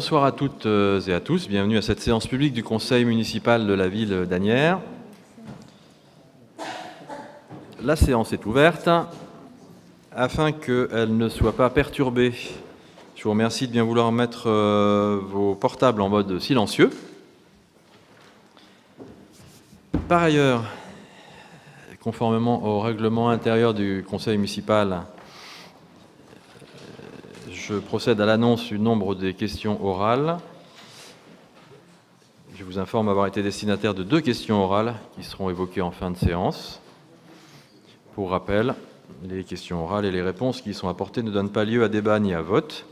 bonsoir à toutes et à tous. Bienvenue à cette séance publique du Conseil municipal de la ville d'Asnières. La séance est ouverte. Afin qu'elle ne soit pas perturbée, je vous remercie de bien vouloir mettre vos portables en mode silencieux. Par ailleurs, conformément au règlement intérieur du Conseil municipal, je procède à l'annonce du nombre des questions orales. Je vous informe avoir été destinataire de 2 questions orales qui seront évoquées en fin de séance. Pour rappel, les questions orales et les réponses qui y sont apportées ne donnent pas lieu à débat ni à vote.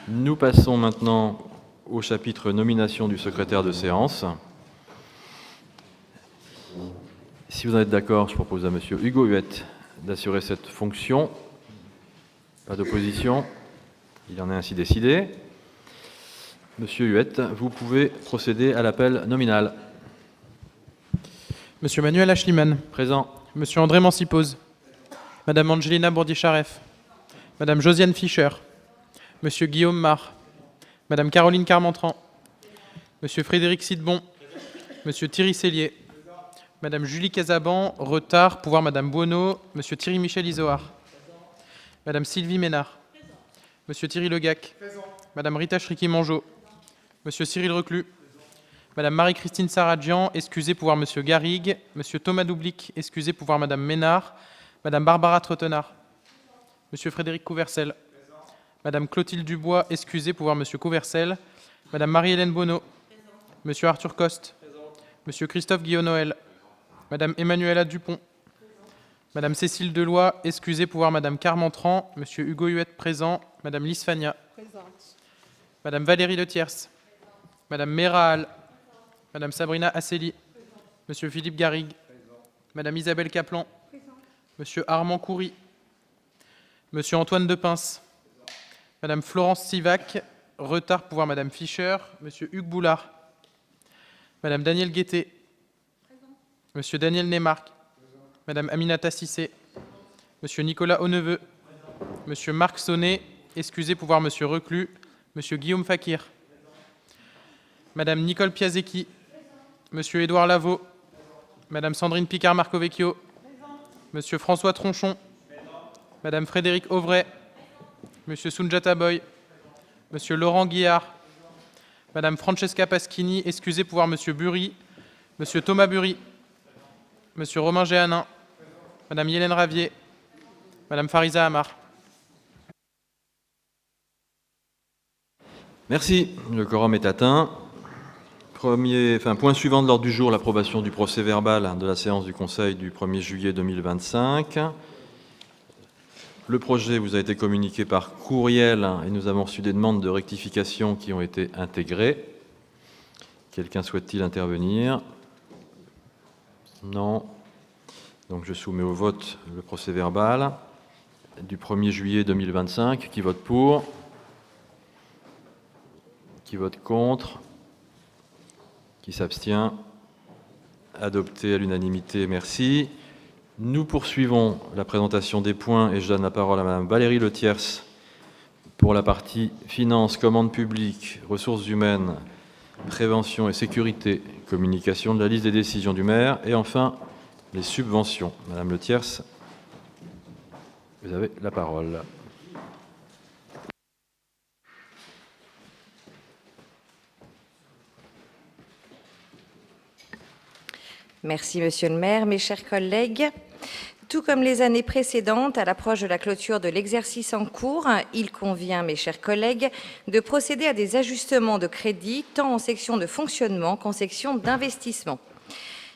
Nous passons maintenant au chapitre nomination du secrétaire de séance. Si vous en êtes d'accord, je propose à Monsieur Hugo Huette d'assurer cette fonction. Pas d'opposition. Il en est ainsi décidé. Monsieur Huette, vous pouvez procéder à l'appel nominal. Monsieur Manuel Achliman. Présent. Monsieur André Mancipose. Madame Angelina Bourdier-Charef. Madame Josiane Fischer. Monsieur Guillaume Mar. Madame Caroline Carmentran. Monsieur Frédéric Sidbon. Monsieur Thierry Sellier. Madame Julie Casaban, retard, pouvoir Madame Buono. Monsieur Thierry Michel Isoard. Madame Sylvie Ménard. Monsieur Thierry Legac. Madame Rita Chriki-Mangeot. Monsieur Cyril Reclus. Madame Marie-Christine Saradjian, excusez pouvoir Monsieur Garrigue. Monsieur Thomas Doublic, excusez pouvoir Madame Ménard. Madame Barbara Trottenard. Monsieur Frédéric Couvercel. Madame Clotilde Dubois, excusez pouvoir Monsieur Couvercel. Madame Marie-Hélène Bonneau. Monsieur Arthur Coste. Monsieur Christophe Guillaume-Noël. Madame Emmanuela Dupont. Madame Cécile Deloy, excusez pouvoir Madame Carmentran. Monsieur Hugo Huette présent. Madame Lise Fagna. Présente. Madame Valérie Letiers. Madame Méral. Madame Sabrina Asseli. Monsieur Philippe Garrigue. Madame Isabelle Kaplan. Monsieur Armand Coury. Monsieur Antoine Depince. Madame Florence Sivac. Retard pouvoir Madame Fischer. Monsieur Hugues Boulard. Madame Danielle Guettet. Monsieur Daniel Neymarck. Madame Aminata Cissé. Monsieur Nicolas Auneveux. Monsieur Marc Sonnet, excusez pouvoir Monsieur Reclus. Monsieur Guillaume Fakir. Madame Nicole Piasecki. Monsieur Édouard Lavaux. Madame Sandrine Picard-Marcovecchio. Monsieur François Tronchon. Madame Frédéric Auvray. Monsieur Sounjata Boy. Monsieur Laurent Guillard. Madame Francesca Paschini, excusez pouvoir Monsieur Bury. Monsieur Thomas Bury. Monsieur Romain Géanin. Madame Hélène Ravier. Madame Fariza Amar. Merci. Le quorum est atteint. Point suivant de l'ordre du jour, l'approbation du procès-verbal de la séance du Conseil du 1er juillet 2025. Le projet vous a été communiqué par courriel et nous avons reçu des demandes de rectification qui ont été intégrées. Quelqu'un souhaite-t-il intervenir? Non. Donc je soumets au vote le procès-verbal du 1er juillet 2025. Qui vote pour? Qui vote contre? Qui s'abstient? Adopté à l'unanimité, merci. Nous poursuivons la présentation des points et je donne la parole à Madame Valérie Letiers pour la partie finances, commandes publiques, ressources humaines, prévention et sécurité, communication de la liste des décisions du maire et enfin les subventions. Madame Letiers, vous avez la parole. Merci, Monsieur le maire. Mes chers collègues, tout comme les années précédentes, à l'approche de la clôture de l'exercice en cours, il convient, mes chers collègues, de procéder à des ajustements de crédit, tant en section de fonctionnement qu'en section d'investissement.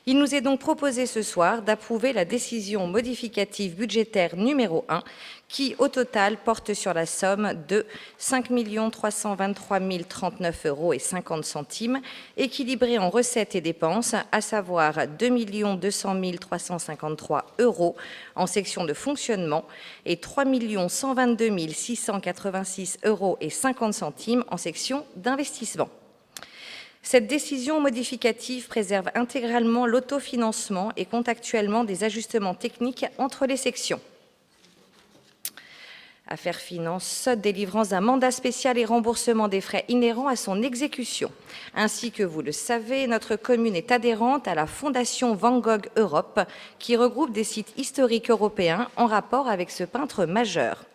Il nous est donc proposé ce soir d'approuver la décision modificative budgétaire numéro 1 qui, au total, porte sur la somme de 5 323 039,50 €, équilibrée en recettes et dépenses, à savoir 2 200 353 € en section de fonctionnement et 3 122 686,50 € en section d'investissement. Cette décision modificative préserve intégralement l'autofinancement et compte actuellement des ajustements techniques entre les sections. Affaires Finances, délivrance d'un mandat spécial et remboursement des frais inhérents à son exécution. Ainsi que vous le savez, notre commune est adhérente à la Fondation Van Gogh Europe, qui regroupe des sites historiques européens en rapport avec ce peintre majeur.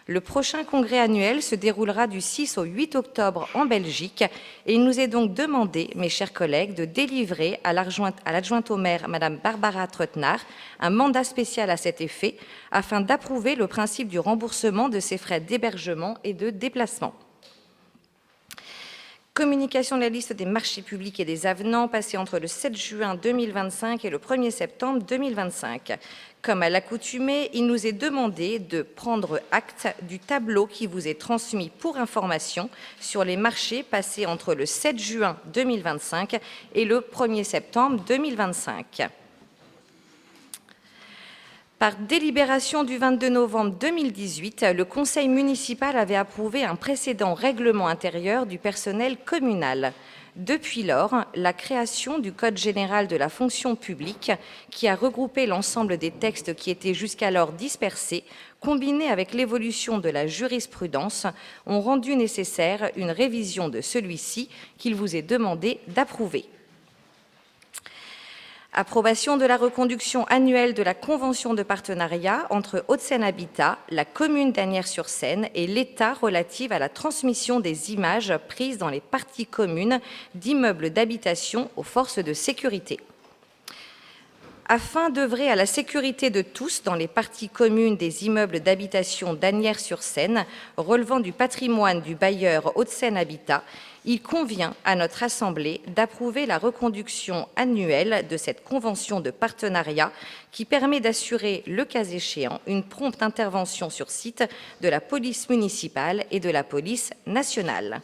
Le prochain congrès annuel se déroulera du 6 au 8 octobre en Belgique et il nous est donc demandé, mes chers collègues, de délivrer à l'adjointe au maire, Madame Barbara Treutnar, un mandat spécial à cet effet afin d'approuver le principe du remboursement de ces frais d'hébergement et de déplacement. Communication de la liste des marchés publics et des avenants passés entre le 7 juin 2025 et le 1er septembre 2025. Comme à l'accoutumée, il nous est demandé de prendre acte du tableau qui vous est transmis pour information sur les marchés passés entre le 7 juin 2025 et le 1er septembre 2025. Par délibération du 22 novembre 2018, le Conseil municipal avait approuvé un précédent règlement intérieur du personnel communal. Depuis lors, la création du Code général de la fonction publique, qui a regroupé l'ensemble des textes qui étaient jusqu'alors dispersés, combinée avec l'évolution de la jurisprudence, ont rendu nécessaire une révision de celui-ci qu'il vous est demandé d'approuver. Approbation de la reconduction annuelle de la convention de partenariat entre Hauts-de-Seine Habitat, la commune d'Asnières-sur-Seine et l'État relative à la transmission des images prises dans les parties communes d'immeubles d'habitation aux forces de sécurité. Afin d'œuvrer à la sécurité de tous dans les parties communes des immeubles d'habitation d'Asnières-sur-Seine relevant du patrimoine du bailleur Hauts-de-Seine Habitat, il convient à notre Assemblée d'approuver la reconduction annuelle de cette convention de partenariat qui permet d'assurer, le cas échéant, une prompte intervention sur site de la police municipale et de la police nationale.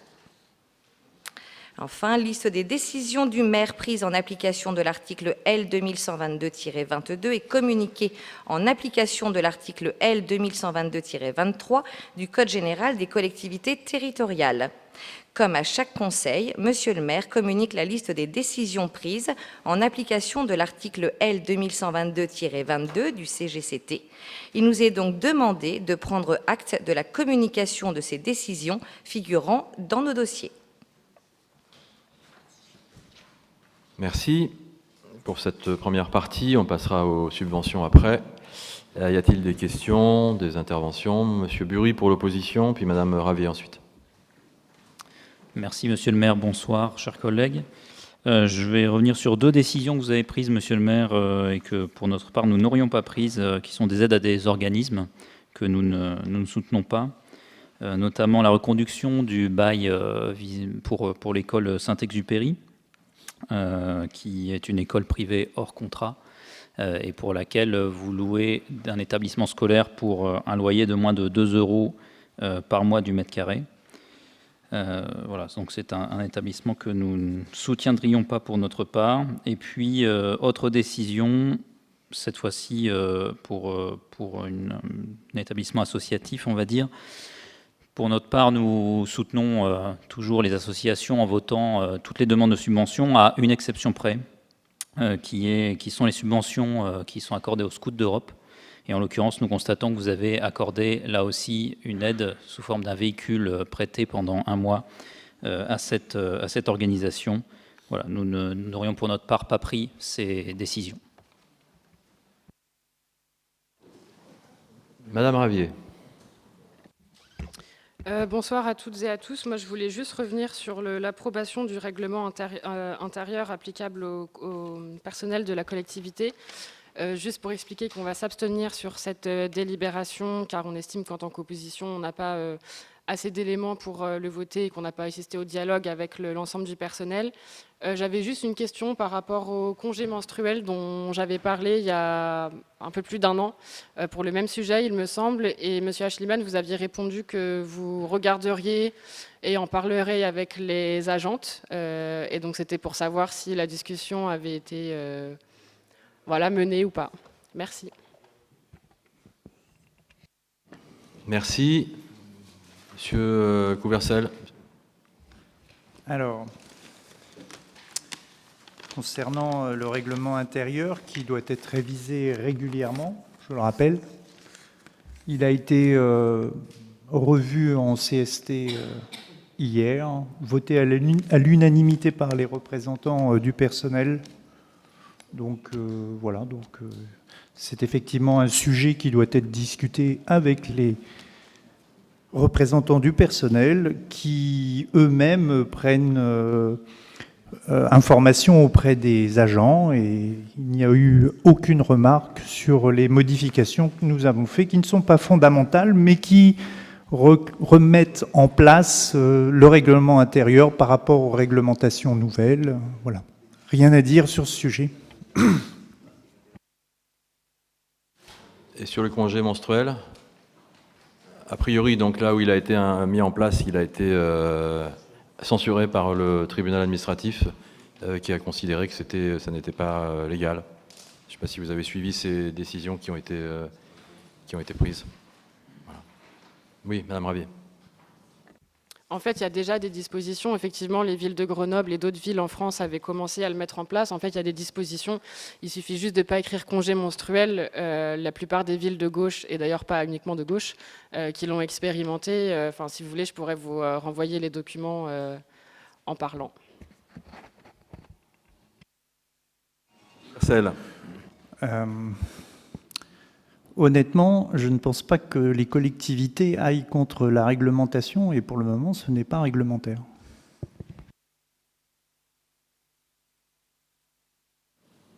Enfin, liste des décisions du maire prises en application de l'article L. 2122-22 et communiquées en application de l'article L. 2122-23 du Code général des collectivités territoriales. Comme à chaque conseil, Monsieur le maire communique la liste des décisions prises en application de l'article L. 2122-22 du CGCT. Il nous est donc demandé de prendre acte de la communication de ces décisions figurant dans nos dossiers. Merci pour cette première partie. On passera aux subventions après. Y a-t-il des questions, des interventions? Monsieur Bury pour l'opposition, puis Madame Ravier ensuite. Merci, Monsieur le maire. Bonsoir, chers collègues. Je vais revenir sur deux décisions que vous avez prises, Monsieur le maire, et que pour notre part, nous n'aurions pas prises, qui sont des aides à des organismes que nous ne soutenons pas, notamment la reconduction du bail pour l'école Saint-Exupéry, qui est une école privée hors contrat, et pour laquelle vous louez un établissement scolaire pour un loyer de moins de 2 € par mois du mètre carré. Voilà, donc c'est un établissement que nous ne soutiendrions pas pour notre part. Et puis, autre décision, cette fois-ci pour un établissement associatif, on va dire. Pour notre part, nous soutenons toujours les associations en votant toutes les demandes de subventions, à une exception près, qui sont les subventions qui sont accordées aux Scouts d'Europe. Et en l'occurrence, nous constatons que vous avez accordé là aussi une aide sous forme d'un véhicule prêté pendant 1 mois à cette organisation. Voilà, nous n'aurions pour notre part pas pris ces décisions. Madame Ravier. Bonsoir à toutes et à tous. Moi, je voulais juste revenir sur l'approbation du règlement intérieur applicable au personnel de la collectivité. Juste pour expliquer qu'on va s'abstenir sur cette délibération, car on estime qu'en tant qu'opposition, on n'a pas assez d'éléments pour le voter et qu'on n'a pas assisté au dialogue avec l'ensemble du personnel. J'avais juste une question par rapport au congé menstruel dont j'avais parlé il y a un peu plus d'1 an, pour le même sujet, il me semble. Et M. Ashliman, vous aviez répondu que vous regarderiez et en parlerez avec les agentes. Et donc, c'était pour savoir si la discussion avait été menée ou pas. Merci. Merci. Monsieur Couvercel. Alors, concernant le règlement intérieur qui doit être révisé régulièrement, je le rappelle, Il a été revu en CST hier, voté à l'unanimité par les représentants du personnel. Donc voilà, donc c'est effectivement un sujet qui doit être discuté avec les représentants du personnel qui eux-mêmes prennent information auprès des agents, et il n'y a eu aucune remarque sur les modifications que nous avons faites, qui ne sont pas fondamentales, mais qui remettent en place le règlement intérieur par rapport aux réglementations nouvelles. Voilà. Rien à dire sur ce sujet. Et sur le congé menstruel, a priori, donc là où il a été mis en place, il a été censuré par le tribunal administratif qui a considéré que ça n'était pas légal. Je ne sais pas si vous avez suivi ces décisions qui ont été prises. Voilà. Oui, Madame Ravier. En fait, il y a déjà des dispositions. Effectivement, les villes de Grenoble et d'autres villes en France avaient commencé à le mettre en place. En fait, il y a des dispositions. Il suffit juste de ne pas écrire congé menstruel. La plupart des villes de gauche, et d'ailleurs pas uniquement de gauche, qui l'ont expérimenté. Enfin, si vous voulez, je pourrais vous renvoyer les documents en parlant. Marcel. Honnêtement, je ne pense pas que les collectivités aillent contre la réglementation, et pour le moment, ce n'est pas réglementaire.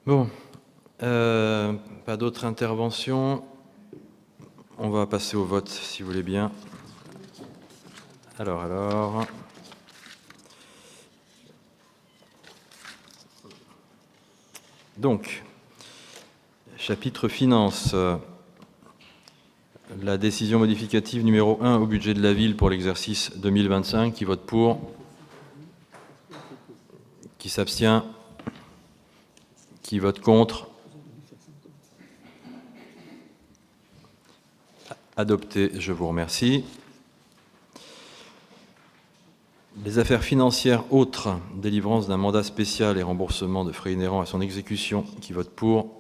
Bon, pas d'autres interventions. On va passer au vote, si vous voulez bien. Alors. Donc, chapitre finances. La décision modificative numéro 1 au budget de la ville pour l'exercice 2025. Qui vote pour? Qui s'abstient? Qui vote contre? Adopté, je vous remercie. Les affaires financières autres, délivrance d'un mandat spécial et remboursement de frais inhérents à son exécution. Qui vote pour?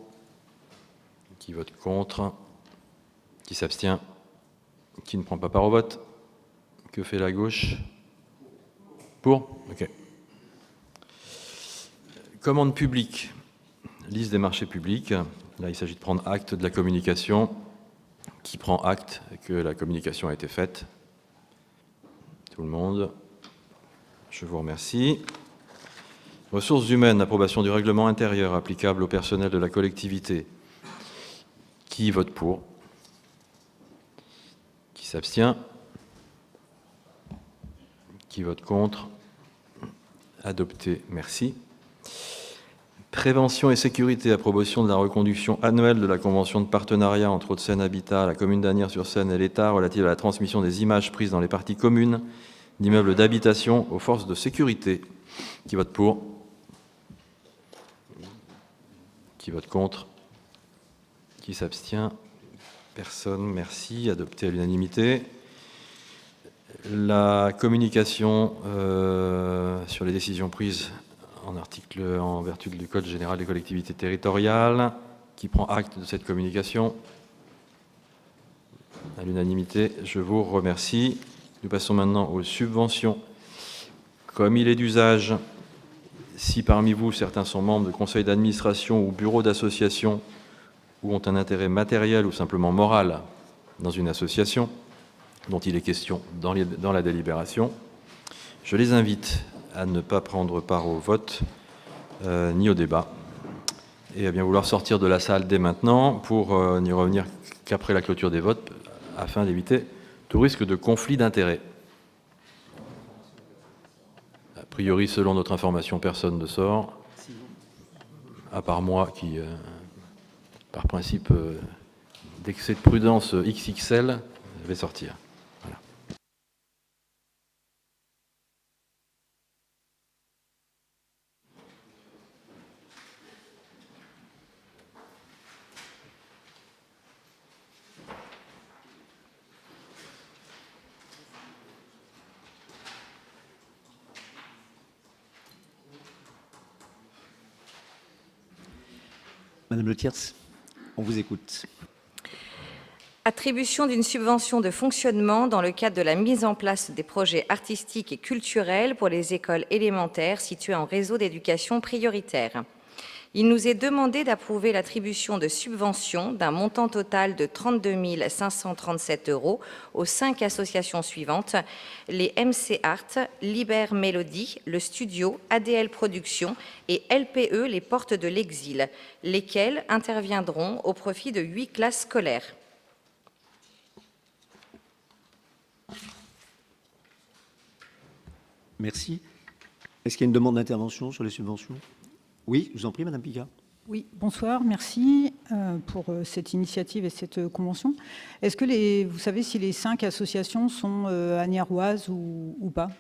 Qui vote contre? Qui s'abstient? Qui ne prend pas part au vote? Que fait la gauche? Pour? Ok. Commande publique. Liste des marchés publics. Là, il s'agit de prendre acte de la communication. Qui prend acte que la communication a été faite? Tout le monde. Je vous remercie. Ressources humaines, approbation du règlement intérieur applicable au personnel de la collectivité. Qui vote pour? Qui s'abstient? Qui vote contre? Adopté, merci. Prévention et sécurité, approbation de la reconduction annuelle de la convention de partenariat entre Hauts-de-Seine Habitat, la commune d'Asnières-sur-Seine et l'État relative à la transmission des images prises dans les parties communes d'immeubles d'habitation aux forces de sécurité. Qui vote pour? Qui vote contre? Qui s'abstient? Personne, merci. Adopté à l'unanimité. La communication sur les décisions prises en vertu du Code général des collectivités territoriales. Qui prend acte de cette communication? À l'unanimité, je vous remercie. Nous passons maintenant aux subventions. Comme il est d'usage, si parmi vous certains sont membres de conseils d'administration ou bureaux d'association ou ont un intérêt matériel ou simplement moral dans une association dont il est question dans la délibération, je les invite à ne pas prendre part au vote ni au débat et à bien vouloir sortir de la salle dès maintenant pour n'y revenir qu'après la clôture des votes afin d'éviter tout risque de conflit d'intérêts. A priori, selon notre information, personne ne sort, à part moi qui, par principe d'excès de prudence XXL, vais sortir. Voilà. Madame Le Thiers, on vous écoute. Attribution d'une subvention de fonctionnement dans le cadre de la mise en place des projets artistiques et culturels pour les écoles élémentaires situées en réseau d'éducation prioritaire. Il nous est demandé d'approuver l'attribution de subventions d'un montant total de 32 537 € aux 5 associations suivantes, les MC Art, Liber Mélodie, le Studio, ADL Productions et LPE Les Portes de l'Exil, lesquelles interviendront au profit de 8 classes scolaires. Merci. Est-ce qu'il y a une demande d'intervention sur les subventions? Oui, je vous en prie, Madame Picard. Oui, bonsoir, merci pour cette initiative et cette convention. Est-ce que vous savez si les 5 associations sont agnaroises ou pas?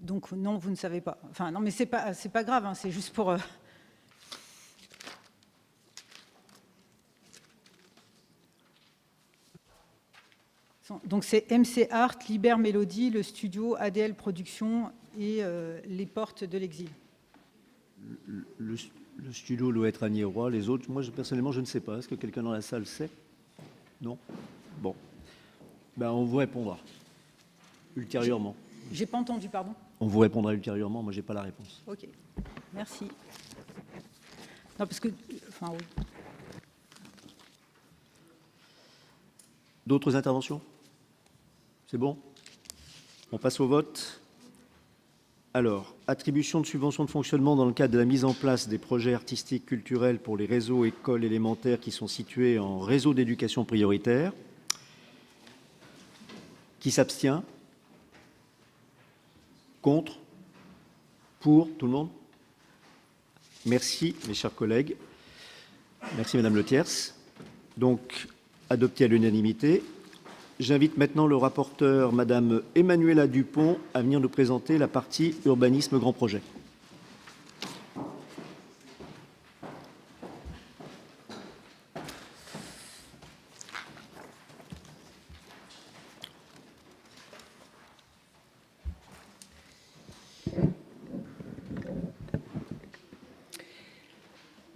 Donc non, vous ne savez pas. Enfin non, mais c'est pas grave, hein, c'est juste pour. Donc c'est MC Art, Liber Mélodie, le Studio, ADL Productions et les Portes de l'Exil. Le studio doit être à Niérois, les autres, moi personnellement je ne sais pas. Est-ce que quelqu'un dans la salle sait? Non? Bon. Ben, on vous répondra ultérieurement. J'ai pas entendu, pardon. On vous répondra ultérieurement, moi j'ai pas la réponse. Ok, merci. Non, parce que. Enfin, oui. D'autres interventions? C'est bon? On passe au vote. Alors, attribution de subventions de fonctionnement dans le cadre de la mise en place des projets artistiques culturels pour les réseaux écoles élémentaires qui sont situés en réseau d'éducation prioritaire. Qui s'abstient? Contre? Pour? Tout le monde? Merci, mes chers collègues. Merci, Madame Le Thiers. Donc, adopté à l'unanimité. J'invite maintenant le rapporteur, Madame Emmanuela Dupont, à venir nous présenter la partie urbanisme grand projet.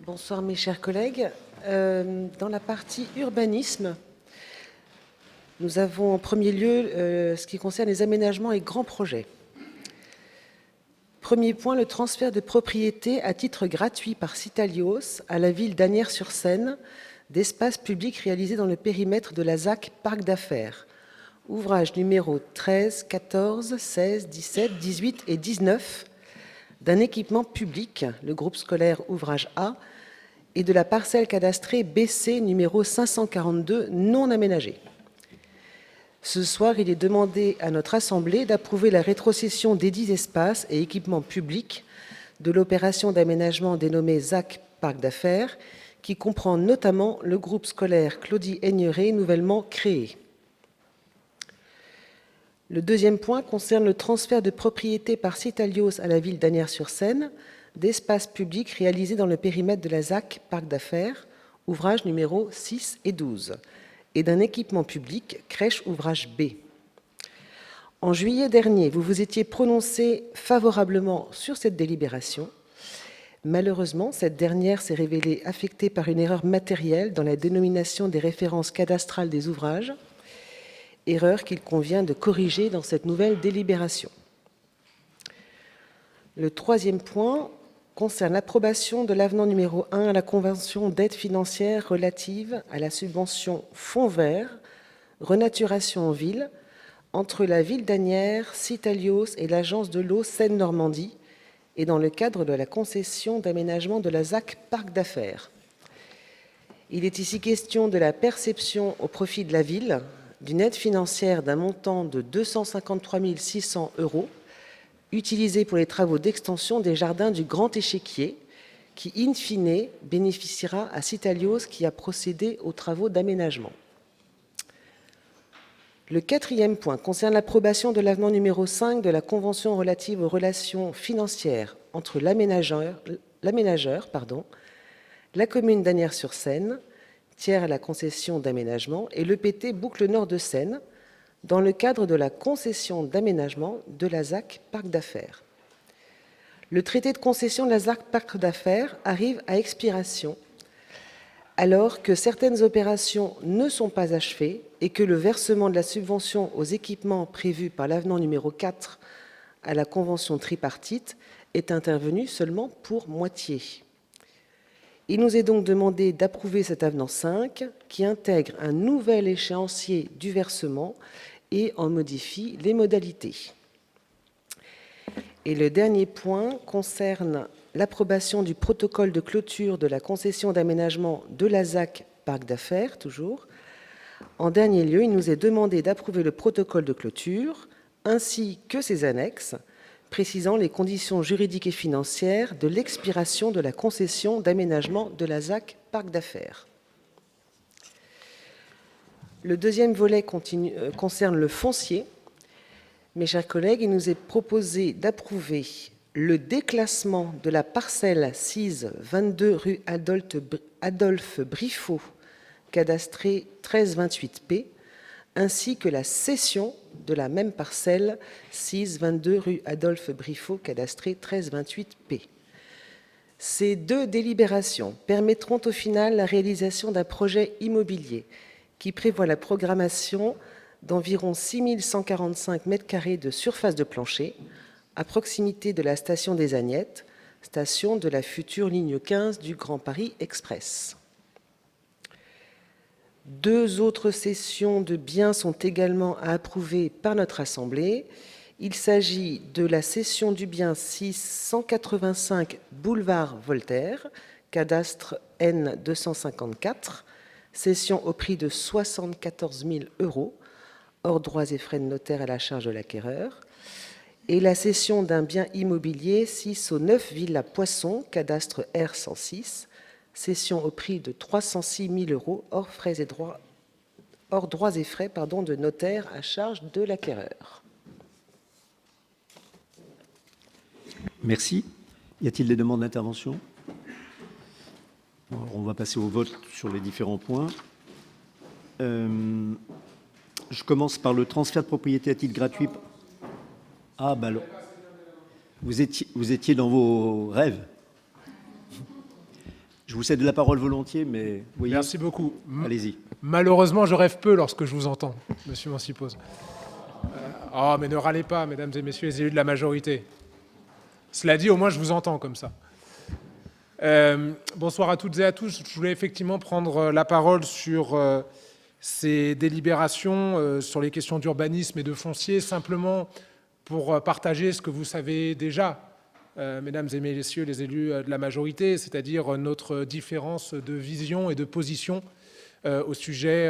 Bonsoir mes chers collègues. Dans la partie urbanisme, nous avons en premier lieu ce qui concerne les aménagements et grands projets. Premier point, le transfert de propriété à titre gratuit par Citalios à la ville d'Asnières-sur-Seine d'espaces publics réalisés dans le périmètre de la ZAC Parc d'Affaires. Ouvrage numéro 13, 14, 16, 17, 18 et 19 d'un équipement public, le groupe scolaire Ouvrage A, et de la parcelle cadastrée BC numéro 542 non aménagée. Ce soir, il est demandé à notre Assemblée d'approuver la rétrocession des 10 espaces et équipements publics de l'opération d'aménagement dénommée ZAC Parc d'Affaires, qui comprend notamment le groupe scolaire Claudie Aigneret, nouvellement créé. Le deuxième point concerne le transfert de propriété par Citalios à la ville d'Asnières-sur-Seine d'espaces publics réalisés dans le périmètre de la ZAC Parc d'Affaires, ouvrage numéro 6 et 12, et d'un équipement public, crèche ouvrage B. En juillet dernier, vous vous étiez prononcé favorablement sur cette délibération. Malheureusement, cette dernière s'est révélée affectée par une erreur matérielle dans la dénomination des références cadastrales des ouvrages, erreur qu'il convient de corriger dans cette nouvelle délibération. Le troisième point concerne l'approbation de l'avenant numéro 1 à la convention d'aide financière relative à la subvention Fonds vert, renaturation en ville, entre la ville d'Asnières, Citalios et l'agence de l'eau Seine-Normandie, et dans le cadre de la concession d'aménagement de la ZAC Parc d'Affaires. Il est ici question de la perception au profit de la ville d'une aide financière d'un montant de 253 600 €, utilisée pour les travaux d'extension des jardins du Grand Échiquier, qui, in fine, bénéficiera à Citalios qui a procédé aux travaux d'aménagement. Le quatrième point concerne l'approbation de l'avenant numéro 5 de la Convention relative aux relations financières entre l'aménageur, la commune d'Asnières-sur-Seine, tiers à la concession d'aménagement, et l'EPT Boucle Nord de Seine, dans le cadre de la concession d'aménagement de la ZAC Parc d'Affaires. Le traité de concession de la ZAC Parc d'Affaires arrive à expiration alors que certaines opérations ne sont pas achevées et que le versement de la subvention aux équipements prévu par l'avenant numéro 4 à la convention tripartite est intervenu seulement pour moitié. Il nous est donc demandé d'approuver cet avenant 5 qui intègre un nouvel échéancier du versement et en modifie les modalités. Et le dernier point concerne l'approbation du protocole de clôture de la concession d'aménagement de la ZAC Parc d'Affaires, toujours. En dernier lieu, il nous est demandé d'approuver le protocole de clôture ainsi que ses annexes, précisant les conditions juridiques et financières de l'expiration de la concession d'aménagement de la ZAC Parc d'Affaires. Le deuxième volet concerne le foncier. Mes chers collègues, il nous est proposé d'approuver le déclassement de la parcelle 6-22 rue Adolphe Briffaut, cadastrée 1328P, ainsi que la cession de la même parcelle 6-22 rue Adolphe Briffaut, cadastrée 1328P. Ces deux délibérations permettront au final la réalisation d'un projet immobilier qui prévoit la programmation d'environ 6 145 m² de surface de plancher, à proximité de la station des Agnettes, station de la future ligne 15 du Grand Paris Express. Deux autres cessions de biens sont également à approuver par notre Assemblée. Il s'agit de la cession du bien 685 boulevard Voltaire, cadastre N254, cession au prix de 74 000 €, hors droits et frais de notaire à la charge de l'acquéreur, et la cession d'un bien immobilier 6 au 9 Villa Poisson, cadastre R106, cession au prix de 306 000 € hors droits et frais de notaire à charge de l'acquéreur. Merci. Y a-t-il des demandes d'intervention? On va passer au vote sur les différents points. Je commence par le transfert de propriété à titre gratuit. Ah, ben alors, vous étiez dans vos rêves. Je vous cède la parole volontiers, mais... Voyez, merci beaucoup. Allez-y. Malheureusement, je rêve peu lorsque je vous entends, monsieur Mancipose. Oh, mais ne râlez pas, mesdames et messieurs les élus de la majorité. Cela dit, au moins, je vous entends comme ça. Bonsoir à toutes et à tous. Je voulais effectivement prendre la parole sur ces délibérations, sur les questions d'urbanisme et de foncier, simplement pour partager ce que vous savez déjà, mesdames et messieurs les élus de la majorité, c'est-à-dire notre différence de vision et de position au sujet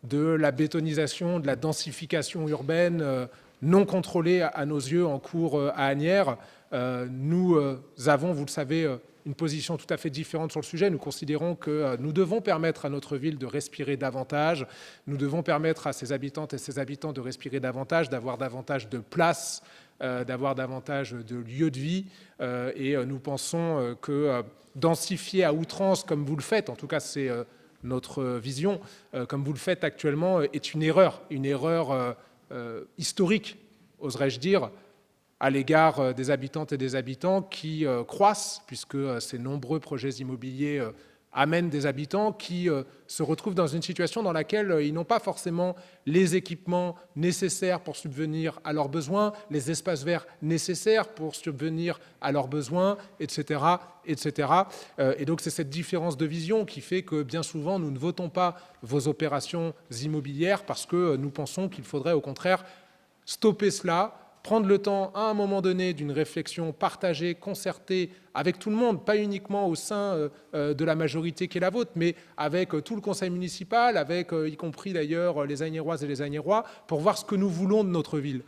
de la bétonisation, de la densification urbaine non contrôlée à nos yeux en cours à Asnières. Nous avons, vous le savez, une position tout à fait différente sur le sujet. Nous considérons que nous devons permettre à notre ville de respirer davantage. Nous devons permettre à ses habitantes et ses habitants de respirer davantage, d'avoir davantage de place, d'avoir davantage de lieux de vie. Et nous pensons que densifier à outrance, comme vous le faites, en tout cas c'est notre vision, comme vous le faites actuellement, est une erreur historique, oserais-je dire, à l'égard des habitantes et des habitants qui croissent, puisque ces nombreux projets immobiliers amènent des habitants qui se retrouvent dans une situation dans laquelle ils n'ont pas forcément les équipements nécessaires pour subvenir à leurs besoins, les espaces verts nécessaires pour subvenir à leurs besoins, etc. etc. Et donc c'est cette différence de vision qui fait que bien souvent nous ne votons pas vos opérations immobilières parce que nous pensons qu'il faudrait au contraire stopper cela, prendre le temps à un moment donné d'une réflexion partagée, concertée avec tout le monde, pas uniquement au sein de la majorité qui est la vôtre, mais avec tout le conseil municipal, avec y compris d'ailleurs les Asniéroises et les Asniérois, pour voir ce que nous voulons de notre ville.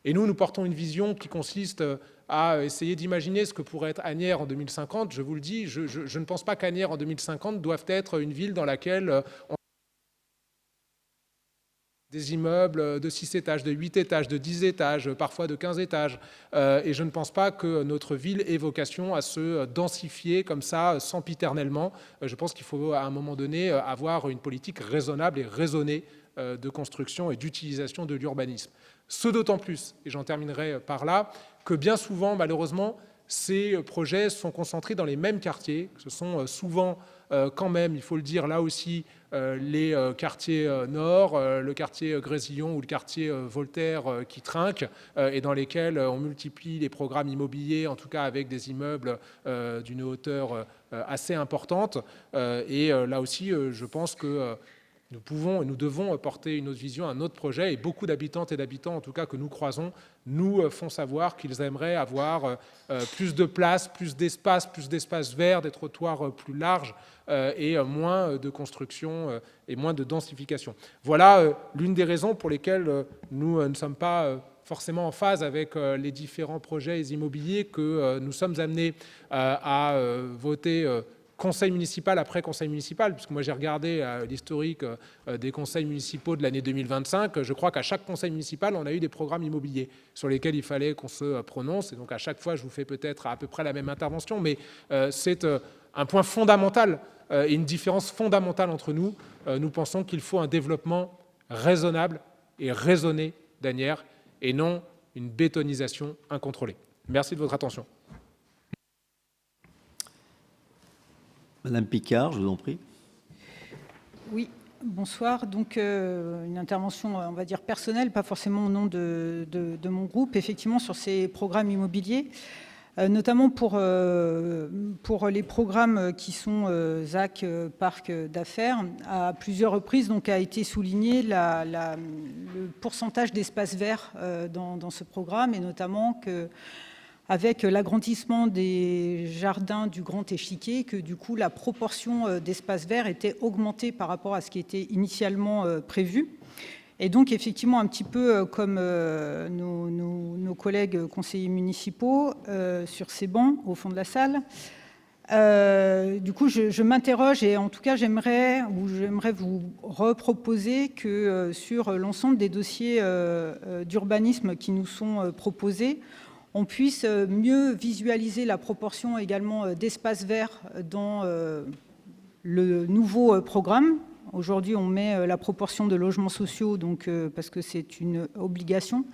Et nous portons une vision qui consiste à essayer d'imaginer ce que pourrait être Asnières en 2050. Je vous le dis, je ne pense pas qu'Asnières en 2050 doive être une ville dans laquelle des immeubles de 6 étages, de 8 étages, de 10 étages, parfois de 15 étages. Et je ne pense pas que notre ville ait vocation à se densifier comme ça, sempiternellement. Je pense qu'il faut à un moment donné avoir une politique raisonnable et raisonnée de construction et d'utilisation de l'urbanisme. Ce d'autant plus, et j'en terminerai par là, que bien souvent, malheureusement, ces projets sont concentrés dans les mêmes quartiers. Ce sont souvent, quand même, il faut le dire là aussi, les quartiers nord, le quartier Grésillon ou le quartier Voltaire qui trinquent et dans lesquels on multiplie les programmes immobiliers, en tout cas avec des immeubles d'une hauteur assez importante. Et là aussi, je pense que nous pouvons et nous devons porter une autre vision, un autre projet, et beaucoup d'habitantes et d'habitants, en tout cas que nous croisons, nous font savoir qu'ils aimeraient avoir plus de place, plus d'espace vert, des trottoirs plus larges et moins de construction et moins de densification. Voilà l'une des raisons pour lesquelles nous ne sommes pas forcément en phase avec les différents projets immobiliers que nous sommes amenés à voter conseil municipal après conseil municipal, puisque moi j'ai regardé l'historique des conseils municipaux de l'année 2025, je crois qu'à chaque conseil municipal, on a eu des programmes immobiliers sur lesquels il fallait qu'on se prononce, et donc à chaque fois, je vous fais peut-être à peu près la même intervention, mais c'est un point fondamental et une différence fondamentale entre nous. Nous pensons qu'il faut un développement raisonnable et raisonné d'Asnières, et non une bétonisation incontrôlée. Merci de votre attention. Madame Picard, je vous en prie. Oui, bonsoir. Donc, une intervention, on va dire, personnelle, pas forcément au nom de mon groupe, effectivement, sur ces programmes immobiliers, notamment pour les programmes qui sont ZAC, Parc d'affaires. À plusieurs reprises, donc, a été souligné le pourcentage d'espace vert dans ce programme, et notamment que avec l'agrandissement des jardins du Grand Échiquier, que du coup la proportion d'espace vert était augmentée par rapport à ce qui était initialement prévu. Et donc effectivement, un petit peu comme nos collègues conseillers municipaux sur ces bancs au fond de la salle, du coup je m'interroge, et en tout cas j'aimerais vous reproposer que sur l'ensemble des dossiers d'urbanisme qui nous sont proposés, on puisse mieux visualiser la proportion également d'espace vert dans le nouveau programme. Aujourd'hui, on met la proportion de logements sociaux, donc, parce que c'est une obligation.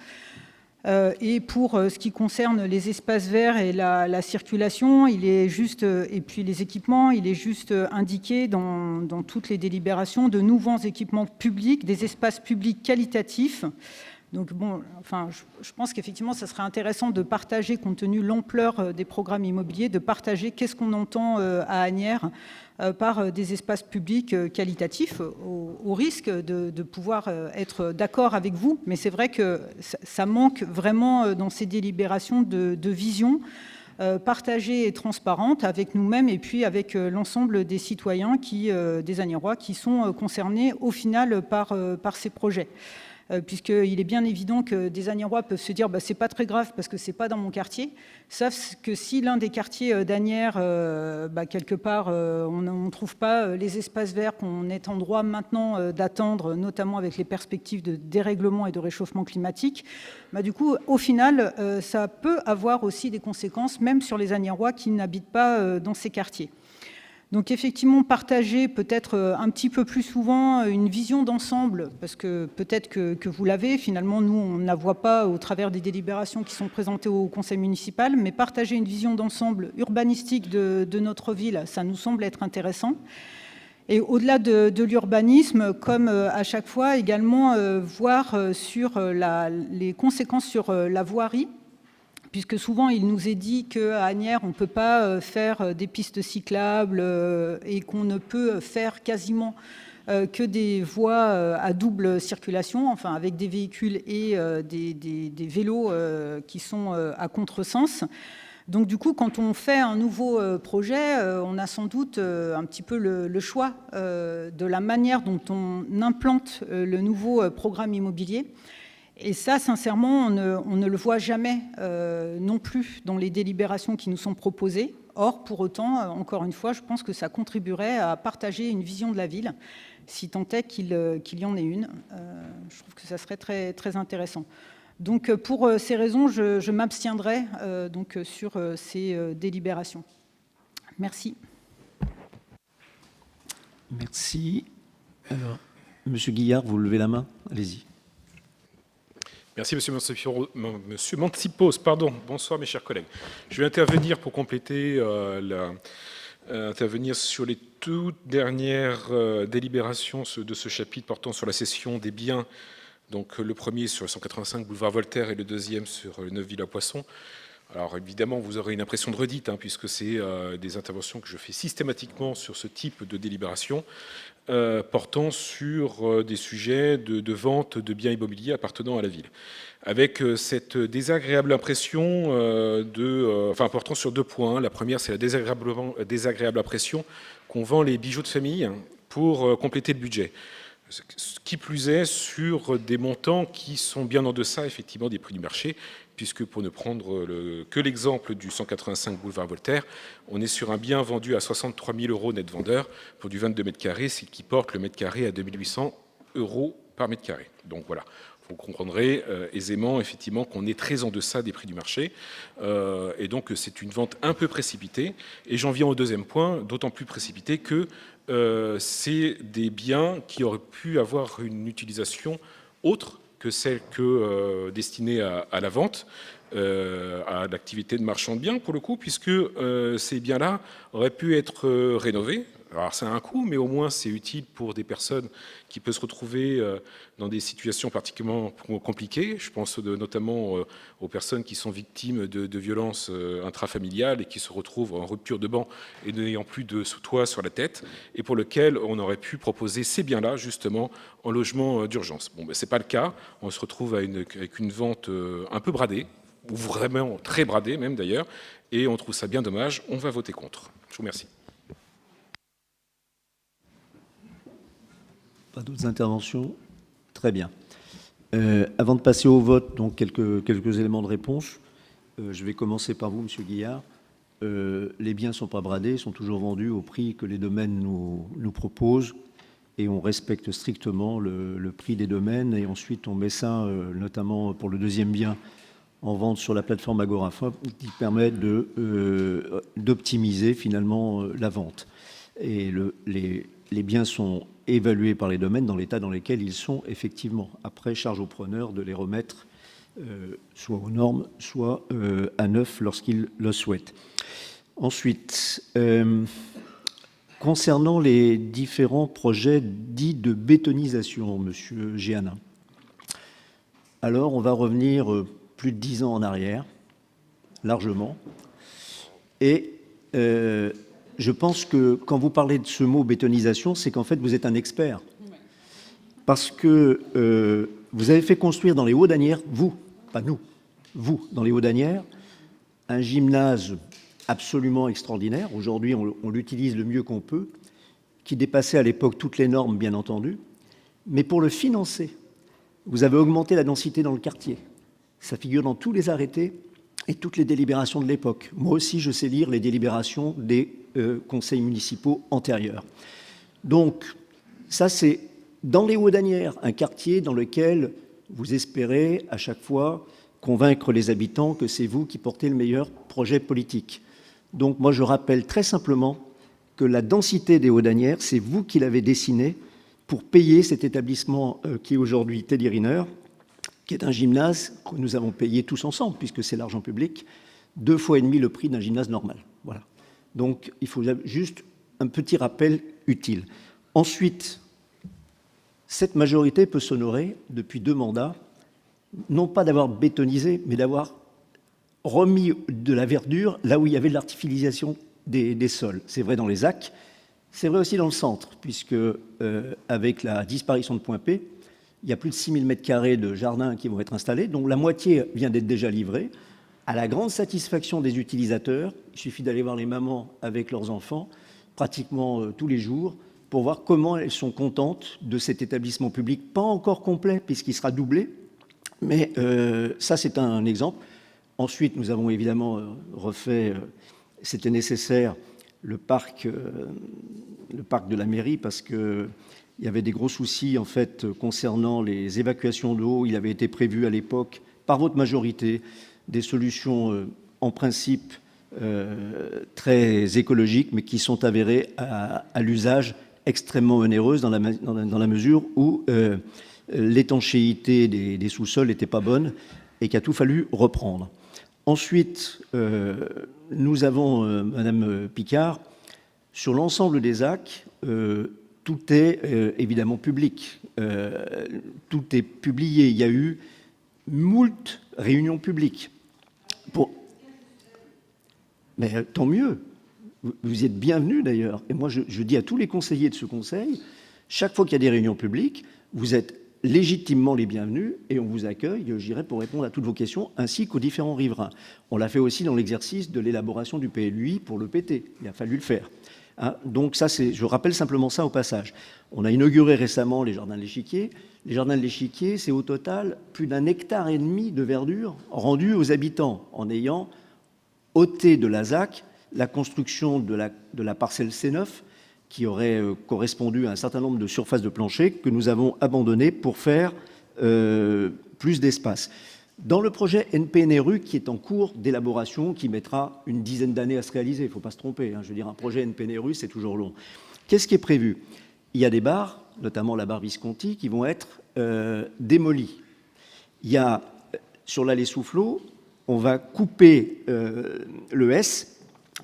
Et pour ce qui concerne les espaces verts et la circulation, il est juste, et puis les équipements, il est juste indiqué dans toutes les délibérations de nouveaux équipements publics, des espaces publics qualitatifs. Donc bon, enfin, je pense qu'effectivement, ça serait intéressant de partager, compte tenu de l'ampleur des programmes immobiliers, de partager qu'est-ce qu'on entend à Asnières par des espaces publics qualitatifs, au risque de pouvoir être d'accord avec vous. Mais c'est vrai que ça manque vraiment dans ces délibérations de vision partagée et transparente avec nous-mêmes et puis avec l'ensemble des citoyens, des Asniérois, qui sont concernés au final par ces projets. Puisqu'il est bien évident que des Asniérois peuvent se dire c'est pas très grave parce que c'est pas dans mon quartier, sauf que si l'un des quartiers d'Asnières, quelque part, on ne trouve pas les espaces verts qu'on est en droit maintenant d'attendre, notamment avec les perspectives de dérèglement et de réchauffement climatique, du coup, au final, ça peut avoir aussi des conséquences, même sur les Asniérois qui n'habitent pas dans ces quartiers. Donc effectivement, partager peut-être un petit peu plus souvent une vision d'ensemble, parce que peut-être que vous l'avez, finalement, nous, on ne la voit pas au travers des délibérations qui sont présentées au conseil municipal, mais partager une vision d'ensemble urbanistique de notre ville, ça nous semble être intéressant. Et au-delà de l'urbanisme, comme à chaque fois, également voir sur les conséquences sur la voirie, puisque souvent il nous est dit qu'à Asnières, on ne peut pas faire des pistes cyclables et qu'on ne peut faire quasiment que des voies à double circulation, enfin avec des véhicules et des vélos qui sont à contresens. Donc du coup, quand on fait un nouveau projet, on a sans doute un petit peu le choix de la manière dont on implante le nouveau programme immobilier. Et ça, sincèrement, on ne le voit jamais non plus dans les délibérations qui nous sont proposées. Or, pour autant, encore une fois, je pense que ça contribuerait à partager une vision de la ville, si tant est qu'il y en ait une. Je trouve que ça serait très, très intéressant. Donc, pour ces raisons, je m'abstiendrai donc sur ces délibérations. Merci. Merci. Alors, Monsieur Guillard, vous levez la main. Allez-y. Merci, Monsieur Mantipos. Pardon. Bonsoir, mes chers collègues. Je vais intervenir pour compléter intervenir sur les toutes dernières délibérations de ce chapitre portant sur la cession des biens. Donc le premier sur le 185 boulevard Voltaire et le deuxième sur le 9 Villa Poisson. Alors évidemment, vous aurez une impression de redite, puisque c'est des interventions que je fais systématiquement sur ce type de délibération, portant sur des sujets de vente de biens immobiliers appartenant à la ville. Avec cette désagréable impression portant sur 2 points. La première, c'est la désagréable impression qu'on vend les bijoux de famille pour compléter le budget. Qui plus est sur des montants qui sont bien en deçà effectivement des prix du marché, puisque pour ne prendre que l'exemple du 185 boulevard Voltaire, on est sur un bien vendu à 63 000 € net vendeur pour du 22 mètres carrés, ce qui porte le mètre carré à 2 800 € par mètre carré. Donc voilà, vous comprendrez aisément effectivement qu'on est très en deçà des prix du marché, et donc c'est une vente un peu précipitée. Et j'en viens au deuxième point, d'autant plus précipité que c'est des biens qui auraient pu avoir une utilisation autre que celle destinée à la vente, à l'activité de marchand de biens pour le coup, puisque ces biens-là auraient pu être rénovés. Alors ça a un coût, mais au moins c'est utile pour des personnes qui peuvent se retrouver dans des situations particulièrement compliquées. Je pense notamment aux personnes qui sont victimes de violences intrafamiliales et qui se retrouvent en rupture de ban et n'ayant plus de toit sur la tête, et pour lequel on aurait pu proposer ces biens-là justement en logement d'urgence. Bon, ben, c'est pas le cas. On se retrouve avec une vente un peu bradée, ou vraiment très bradée même d'ailleurs, et on trouve ça bien dommage. On va voter contre. Je vous remercie. Pas d'autres interventions? Très bien. Avant de passer au vote, donc quelques éléments de réponse. Je vais commencer par vous, Monsieur Guillard. Les biens ne sont pas bradés, sont toujours vendus au prix que les domaines nous proposent, et on respecte strictement le prix des domaines, et ensuite on met ça, notamment pour le deuxième bien, en vente sur la plateforme Agoraphobe, qui permet d'optimiser finalement la vente. Et les biens sont évalués par les domaines dans l'état dans lequel ils sont effectivement. Après, charge au preneur de les remettre soit aux normes, soit à neuf lorsqu'il le souhaite. Ensuite, concernant les différents projets dits de bétonisation, Monsieur Géanin, alors on va revenir plus de 10 ans en arrière, largement, et je pense que quand vous parlez de ce mot bétonisation, c'est qu'en fait vous êtes un expert. Parce que vous avez fait construire dans les Hauts-d'Asnières, vous, pas nous, vous, dans les Hauts-d'Asnières, un gymnase absolument extraordinaire. Aujourd'hui, on l'utilise le mieux qu'on peut, qui dépassait à l'époque toutes les normes, bien entendu. Mais pour le financer, vous avez augmenté la densité dans le quartier. Ça figure dans tous les arrêtés et toutes les délibérations de l'époque. Moi aussi, je sais lire les délibérations des conseils municipaux antérieurs. Donc, ça, c'est dans les Hauts-d'Asnières, un quartier dans lequel vous espérez à chaque fois convaincre les habitants que c'est vous qui portez le meilleur projet politique. Donc, moi, je rappelle très simplement que la densité des Hauts-d'Asnières, c'est vous qui l'avez dessinée pour payer cet établissement qui est aujourd'hui Teddy Riner, qui est un gymnase que nous avons payé tous ensemble, puisque c'est l'argent public, 2,5 fois le prix d'un gymnase normal. Voilà. Donc, il faut juste un petit rappel utile. Ensuite, cette majorité peut s'honorer, depuis 2 mandats, non pas d'avoir bétonisé, mais d'avoir remis de la verdure là où il y avait de l'artificialisation des sols. C'est vrai dans les ZAC, c'est vrai aussi dans le centre, puisque avec la disparition de Point P, il y a plus de 6 000 m² de jardins qui vont être installés, dont la moitié vient d'être déjà livrée, à la grande satisfaction des utilisateurs. Il suffit d'aller voir les mamans avec leurs enfants, pratiquement tous les jours, pour voir comment elles sont contentes de cet établissement public, pas encore complet, puisqu'il sera doublé, mais ça, c'est un exemple. Ensuite, nous avons évidemment refait, c'était nécessaire, le parc de la mairie, parce qu'il y avait des gros soucis, en fait, concernant les évacuations d'eau. Il avait été prévu à l'époque, par votre majorité, des solutions en principe très écologiques, mais qui sont avérées à l'usage extrêmement onéreuses dans la mesure où l'étanchéité des sous-sols n'était pas bonne et qu'il a tout fallu reprendre. Ensuite, nous avons, Madame Picard, sur l'ensemble des ZAC, tout est évidemment public. Tout est publié. Il y a eu moult réunions publiques. Mais tant mieux. Vous êtes bienvenus d'ailleurs. Et moi, je dis à tous les conseillers de ce conseil, chaque fois qu'il y a des réunions publiques, vous êtes légitimement les bienvenus et on vous accueille, je dirais, pour répondre à toutes vos questions, ainsi qu'aux différents riverains. On l'a fait aussi dans l'exercice de l'élaboration du PLUI pour le PT. Il a fallu le faire. Hein, donc ça, je rappelle simplement ça au passage. On a inauguré récemment les jardins de l'Échiquier. Les jardins de l'Échiquier, c'est au total plus d'1,5 hectare de verdure rendue aux habitants en ayant ôté de la ZAC la construction de la parcelle C9 qui aurait correspondu à un certain nombre de surfaces de plancher que nous avons abandonnées pour faire plus d'espace. Dans le projet NPNRU qui est en cours d'élaboration, qui mettra une dizaine d'années à se réaliser, il ne faut pas se tromper, hein, je veux dire, un projet NPNRU, c'est toujours long. Qu'est-ce qui est prévu? Il y a des bars, notamment la barre Visconti, qui vont être démolies. Il y a, sur l'allée Soufflot, on va couper le S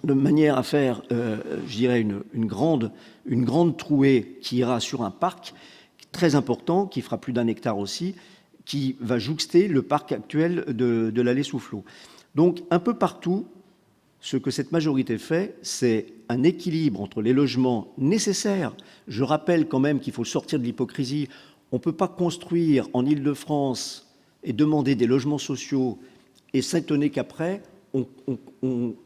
de manière à faire, je dirais, une grande trouée qui ira sur un parc très important, qui fera plus d'1 hectare aussi, qui va jouxter le parc actuel de l'allée Soufflot. Donc, un peu partout, ce que cette majorité fait, c'est un équilibre entre les logements nécessaires. Je rappelle quand même qu'il faut sortir de l'hypocrisie. On ne peut pas construire en Île-de-France et demander des logements sociaux et s'étonner qu'après,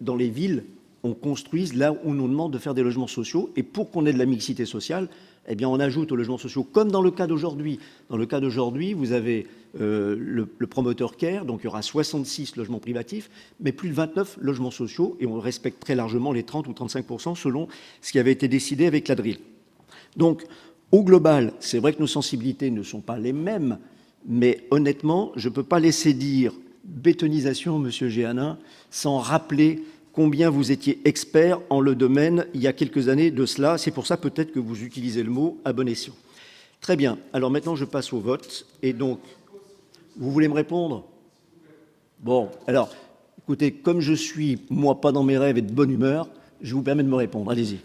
dans les villes, on construise là où on nous demande de faire des logements sociaux. Et pour qu'on ait de la mixité sociale, eh bien, on ajoute aux logements sociaux, comme dans le cas d'aujourd'hui. Dans le cas d'aujourd'hui, vous avez le promoteur CARE, donc il y aura 66 logements privatifs, mais plus de 29 logements sociaux, et on respecte très largement les 30 ou 35% selon ce qui avait été décidé avec la DRIL. Donc, au global, c'est vrai que nos sensibilités ne sont pas les mêmes, mais honnêtement, je ne peux pas laisser dire bétonisation, Monsieur Géanin, sans rappeler combien vous étiez expert en le domaine il y a quelques années de cela. C'est pour ça peut-être que vous utilisez le mot à bon escient. Très bien. Alors maintenant, je passe au vote. Et donc, vous voulez me répondre? Bon, alors, écoutez, comme je suis, moi, pas dans mes rêves et de bonne humeur, je vous permets de me répondre. Allez-y.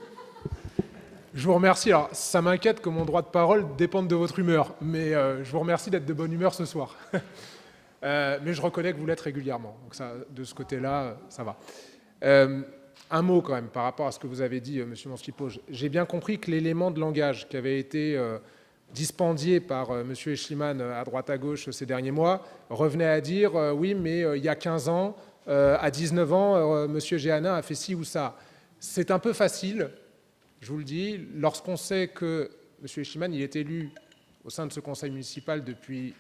Je vous remercie. Alors, ça m'inquiète que mon droit de parole dépende de votre humeur, mais je vous remercie d'être de bonne humeur ce soir. Mais je reconnais que vous l'êtes régulièrement. Donc ça, de ce côté-là, ça va. Un mot quand même par rapport à ce que vous avez dit, Monsieur Monskippo. J'ai bien compris que l'élément de langage qui avait été dispendié par Monsieur Eschliman à droite à gauche ces derniers mois revenait à dire oui, mais il y a 15 ans, à 19 ans, Monsieur Géanin a fait ci ou ça. C'est un peu facile, je vous le dis, lorsqu'on sait que Monsieur Eschliman, il est élu au sein de ce conseil municipal depuis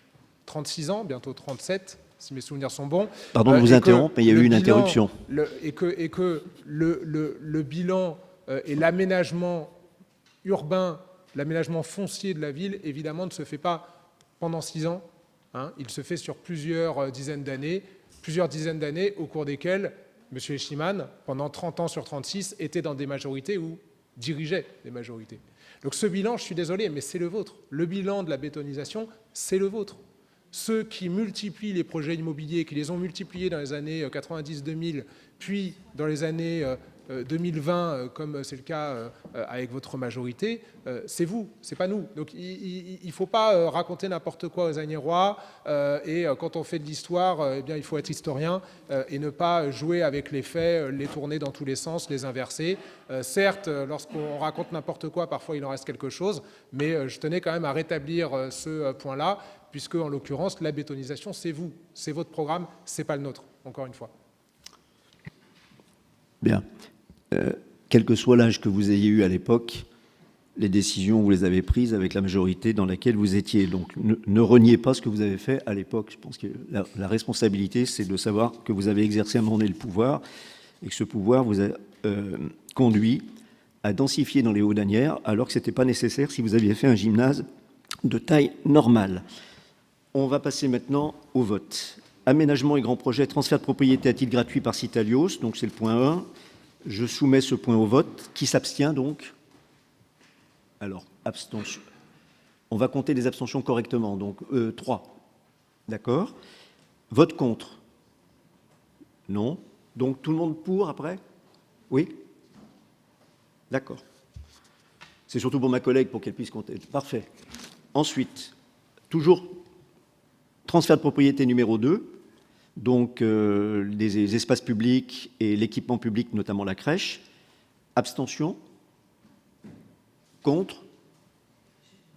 36 ans, bientôt 37, si mes souvenirs sont bons. Pardon de vous interrompre, mais il y a eu une interruption. Et que le bilan et l'aménagement urbain, l'aménagement foncier de la ville, évidemment, ne se fait pas pendant 6 ans. Hein, il se fait sur plusieurs dizaines d'années au cours desquelles M. Eschliman, pendant 30 ans sur 36, était dans des majorités ou dirigeait des majorités. Donc ce bilan, je suis désolé, mais c'est le vôtre. Le bilan de la bétonisation, c'est le vôtre. Ceux qui multiplient les projets immobiliers, qui les ont multipliés dans les années 90-2000, puis dans les années 2020, comme c'est le cas avec votre majorité, c'est vous, c'est pas nous. Donc il ne faut pas raconter n'importe quoi aux Agnérois, et quand on fait de l'histoire, eh bien, il faut être historien et ne pas jouer avec les faits, les tourner dans tous les sens, les inverser. Certes, lorsqu'on raconte n'importe quoi, parfois il en reste quelque chose, mais je tenais quand même à rétablir ce point-là, puisque, en l'occurrence, la bétonisation, c'est vous, c'est votre programme, c'est pas le nôtre, encore une fois. Bien. Quel que soit l'âge que vous ayez eu à l'époque, les décisions, vous les avez prises avec la majorité dans laquelle vous étiez. Donc, ne reniez pas ce que vous avez fait à l'époque. Je pense que la responsabilité, c'est de savoir que vous avez exercé à un moment donné le pouvoir, et que ce pouvoir vous a conduit à densifier dans les Hauts-d'Asnières, alors que ce n'était pas nécessaire si vous aviez fait un gymnase de taille normale. On va passer maintenant au vote. Aménagement et grands projets, transfert de propriété à titre gratuit par Citalios, donc c'est le point 1. Je soumets ce point au vote. Qui s'abstient donc? Alors, abstention. On va compter les abstentions correctement. Donc, 3. D'accord. Vote contre? Non. Donc, tout le monde pour après? Oui? D'accord. C'est surtout pour ma collègue pour qu'elle puisse compter. Parfait. Ensuite, toujours transfert de propriété numéro 2, donc des espaces publics et l'équipement public, notamment la crèche. Abstention? Contre?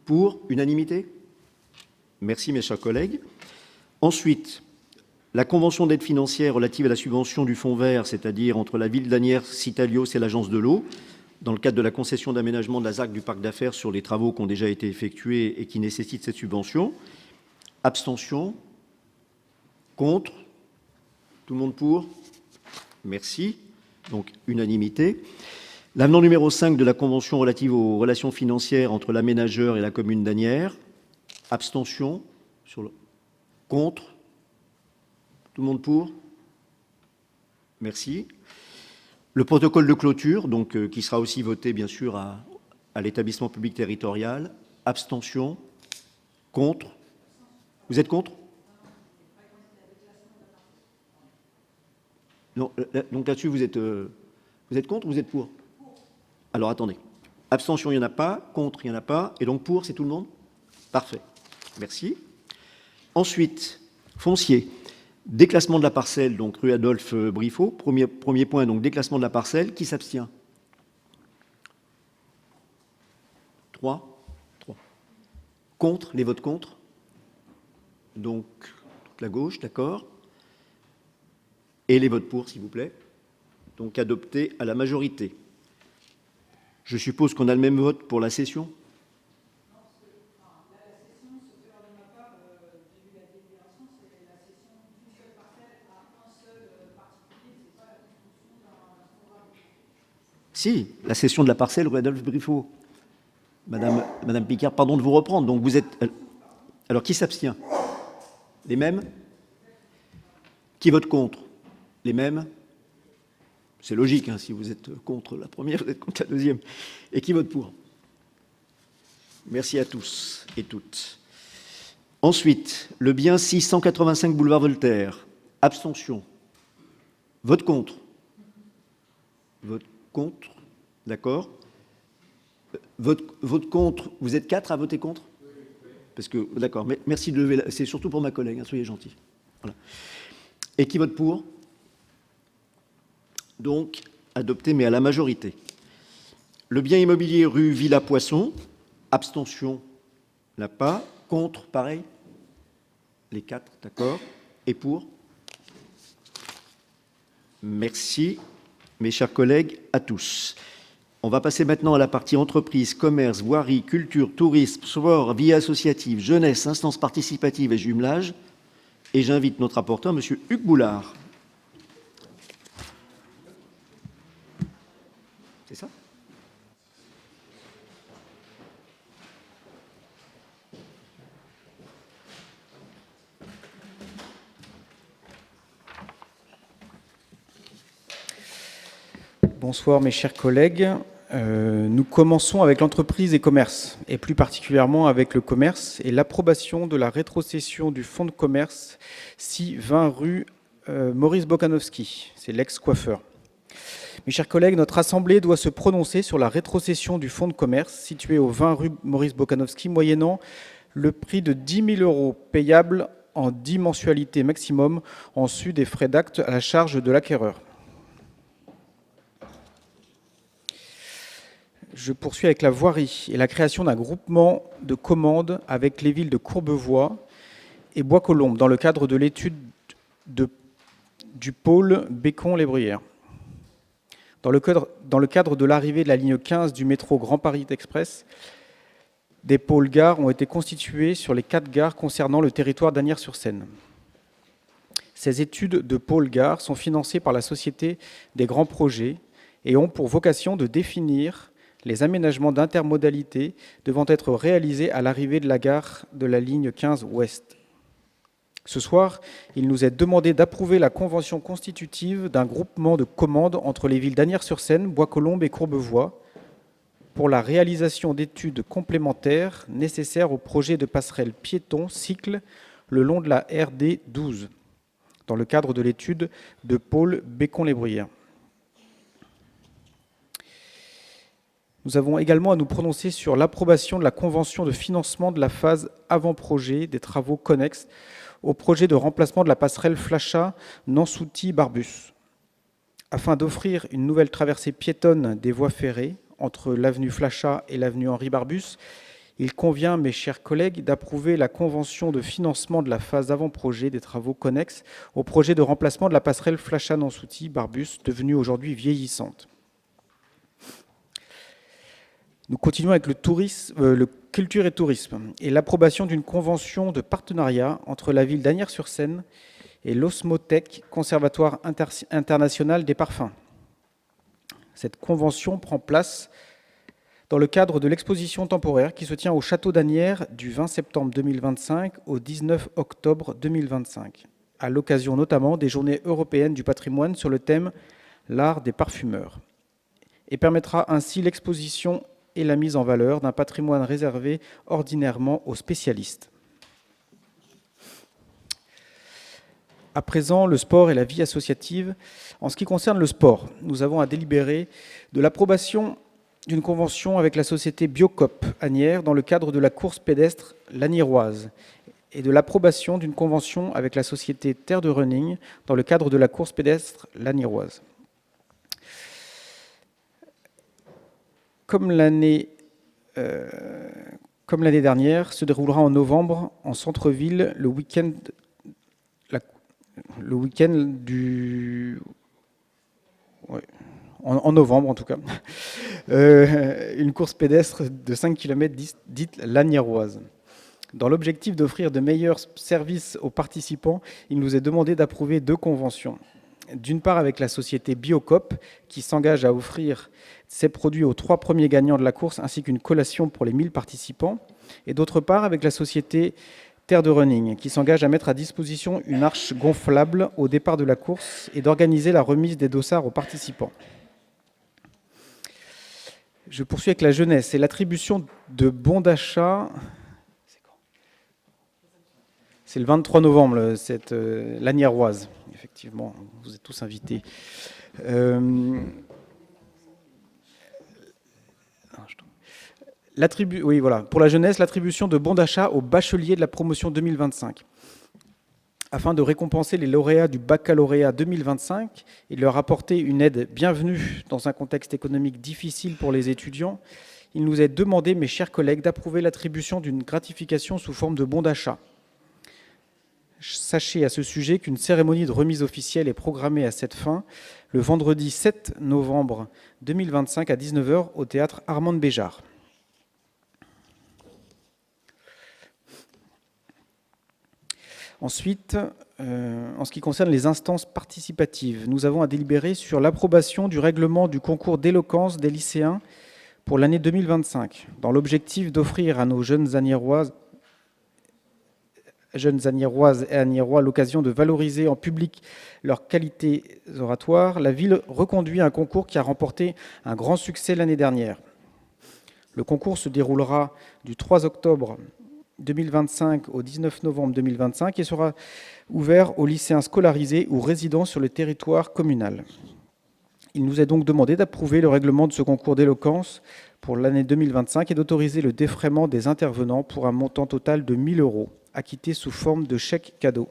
Pour? Unanimité? Merci, mes chers collègues. Ensuite, la convention d'aide financière relative à la subvention du Fonds vert, c'est-à-dire entre la ville d'Asnières, Citalios et l'Agence de l'eau, dans le cadre de la concession d'aménagement de la ZAC du parc d'affaires sur les travaux qui ont déjà été effectués et qui nécessitent cette subvention. Abstention? Contre? Tout le monde pour? Merci. Donc, unanimité. L'avenant numéro 5 de la convention relative aux relations financières entre l'aménageur et la commune d'Asnières. Abstention? Contre? Tout le monde pour? Merci. Le protocole de clôture, donc, qui sera aussi voté, bien sûr, à l'établissement public territorial. Abstention? Contre? Vous êtes contre? Non, donc là-dessus, vous êtes contre ou vous êtes pour? Alors, attendez. Abstention, il n'y en a pas. Contre, il n'y en a pas. Et donc, pour, c'est tout le monde? Parfait. Merci. Ensuite, foncier. Déclassement de la parcelle, donc rue Adolphe Briffaut. Premier point, donc déclassement de la parcelle. Qui s'abstient? 3. Contre, les votes contre. Donc, toute la gauche, d'accord. Et les votes pour, s'il vous plaît. Donc, adopté à la majorité. Je suppose qu'on a le même vote pour la cession? Si, la cession de la parcelle rue Adolphe Briffaut. Madame Picard, pardon de vous reprendre. Donc vous êtes. Alors qui s'abstient? Les mêmes? Qui vote contre? Les mêmes? C'est logique, hein, si vous êtes contre la première, vous êtes contre la deuxième. Et qui vote pour? Merci à tous et toutes. Ensuite, le bien 685 boulevard Voltaire. Abstention. Vote contre. Vote contre. D'accord. Vote contre. Vous êtes 4 à voter contre? Parce que, d'accord, mais merci de lever. C'est surtout pour ma collègue, hein, soyez gentils. Voilà. Et qui vote pour? Donc, adopté, mais à la majorité. Le bien immobilier rue Villa-Poisson, abstention, là pas. Contre, pareil. Les 4, d'accord. Et pour? Merci, mes chers collègues, à tous. On va passer maintenant à la partie entreprise, commerce, voirie, culture, tourisme, sport, vie associative, jeunesse, instance participative et jumelage. Et j'invite notre rapporteur, M. Hugues Boulard. C'est ça? Bonsoir mes chers collègues. Nous commençons avec l'entreprise et commerce, et plus particulièrement avec le commerce et l'approbation de la rétrocession du fonds de commerce 6-20 rue Maurice Bokanowski, c'est l'ex-coiffeur. Mes chers collègues, notre Assemblée doit se prononcer sur la rétrocession du fonds de commerce situé au 20 rue Maurice Bokanowski, moyennant le prix de 10 000 € payable en 10 mensualités maximum, en sus des frais d'acte à la charge de l'acquéreur. Je poursuis avec la voirie et la création d'un groupement de commandes avec les villes de Courbevoie et Bois-Colombes dans le cadre de l'étude du pôle Bécon-les-Bruyères. Dans le cadre de l'arrivée de la ligne 15 du métro Grand Paris Express, des pôles gares ont été constitués sur les 4 gares concernant le territoire d'Asnières-sur-Seine. Ces études de pôles gares sont financées par la Société des grands projets et ont pour vocation de définir les aménagements d'intermodalité devant être réalisés à l'arrivée de la gare de la ligne 15 Ouest. Ce soir, il nous est demandé d'approuver la convention constitutive d'un groupement de commandes entre les villes d'Asnières-sur-Seine, Bois-Colombes et Courbevoie pour la réalisation d'études complémentaires nécessaires au projet de passerelle piéton cycle le long de la RD 12, dans le cadre de l'étude de Paul Bécon-les-Bruyères. Nous avons également à nous prononcer sur l'approbation de la convention de financement de la phase avant-projet des travaux connexes au projet de remplacement de la passerelle Flachat-Nansouty-Barbus, afin d'offrir une nouvelle traversée piétonne des voies ferrées entre l'avenue Flachat et l'avenue Henri Barbus. Il convient, mes chers collègues, d'approuver la convention de financement de la phase avant-projet des travaux connexes au projet de remplacement de la passerelle Flachat-Nansouty-Barbus, devenue aujourd'hui vieillissante. Nous continuons avec le culture et tourisme et l'approbation d'une convention de partenariat entre la ville d'Asnières-sur-Seine et l'Osmothèque, Conservatoire international des parfums. Cette convention prend place dans le cadre de l'exposition temporaire qui se tient au Château d'Asnières du 20 septembre 2025 au 19 octobre 2025, à l'occasion notamment des Journées européennes du patrimoine sur le thème « L'art des parfumeurs », et permettra ainsi l'exposition et la mise en valeur d'un patrimoine réservé ordinairement aux spécialistes. À présent, le sport et la vie associative. En ce qui concerne le sport, nous avons à délibérer de l'approbation d'une convention avec la société Biocop Asnières dans le cadre de la course pédestre l'Asniéroise et de l'approbation d'une convention avec la société Terre de Running dans le cadre de la course pédestre l'Asniéroise. Comme l'année dernière, se déroulera en novembre en centre-ville le week-end du... Ouais, en novembre en tout cas, une course pédestre de 5 km dite l'Asniéroise. Dans l'objectif d'offrir de meilleurs services aux participants, il nous est demandé d'approuver 2 conventions. D'une part avec la société Biocop, qui s'engage à offrir ses produits aux 3 premiers gagnants de la course, ainsi qu'une collation pour les 1000 participants. Et d'autre part avec la société Terre de Running, qui s'engage à mettre à disposition une arche gonflable au départ de la course et d'organiser la remise des dossards aux participants. Je poursuis avec la jeunesse et l'attribution de bons d'achat. C'est le 23 novembre, l'Asniéroise. Effectivement, vous êtes tous invités. Oui, voilà. Pour la jeunesse, l'attribution de bons d'achat aux bacheliers de la promotion 2025, afin de récompenser les lauréats du baccalauréat 2025 et de leur apporter une aide bienvenue dans un contexte économique difficile pour les étudiants. Il nous est demandé, mes chers collègues, d'approuver l'attribution d'une gratification sous forme de bons d'achat. Sachez à ce sujet qu'une cérémonie de remise officielle est programmée à cette fin le vendredi 7 novembre 2025 à 19h au théâtre Armand Béjart. Ensuite, en ce qui concerne les instances participatives, nous avons à délibérer sur l'approbation du règlement du concours d'éloquence des lycéens pour l'année 2025, dans l'objectif d'offrir à nos jeunes Asniéroises et Asniérois l'occasion de valoriser en public leurs qualités oratoires. La ville reconduit un concours qui a remporté un grand succès l'année dernière. Le concours se déroulera du 3 octobre 2025 au 19 novembre 2025 et sera ouvert aux lycéens scolarisés ou résidant sur le territoire communal. Il nous est donc demandé d'approuver le règlement de ce concours d'éloquence pour l'année 2025 et d'autoriser le défraiement des intervenants pour un montant total de 1 000 €, acquitté sous forme de chèque cadeau.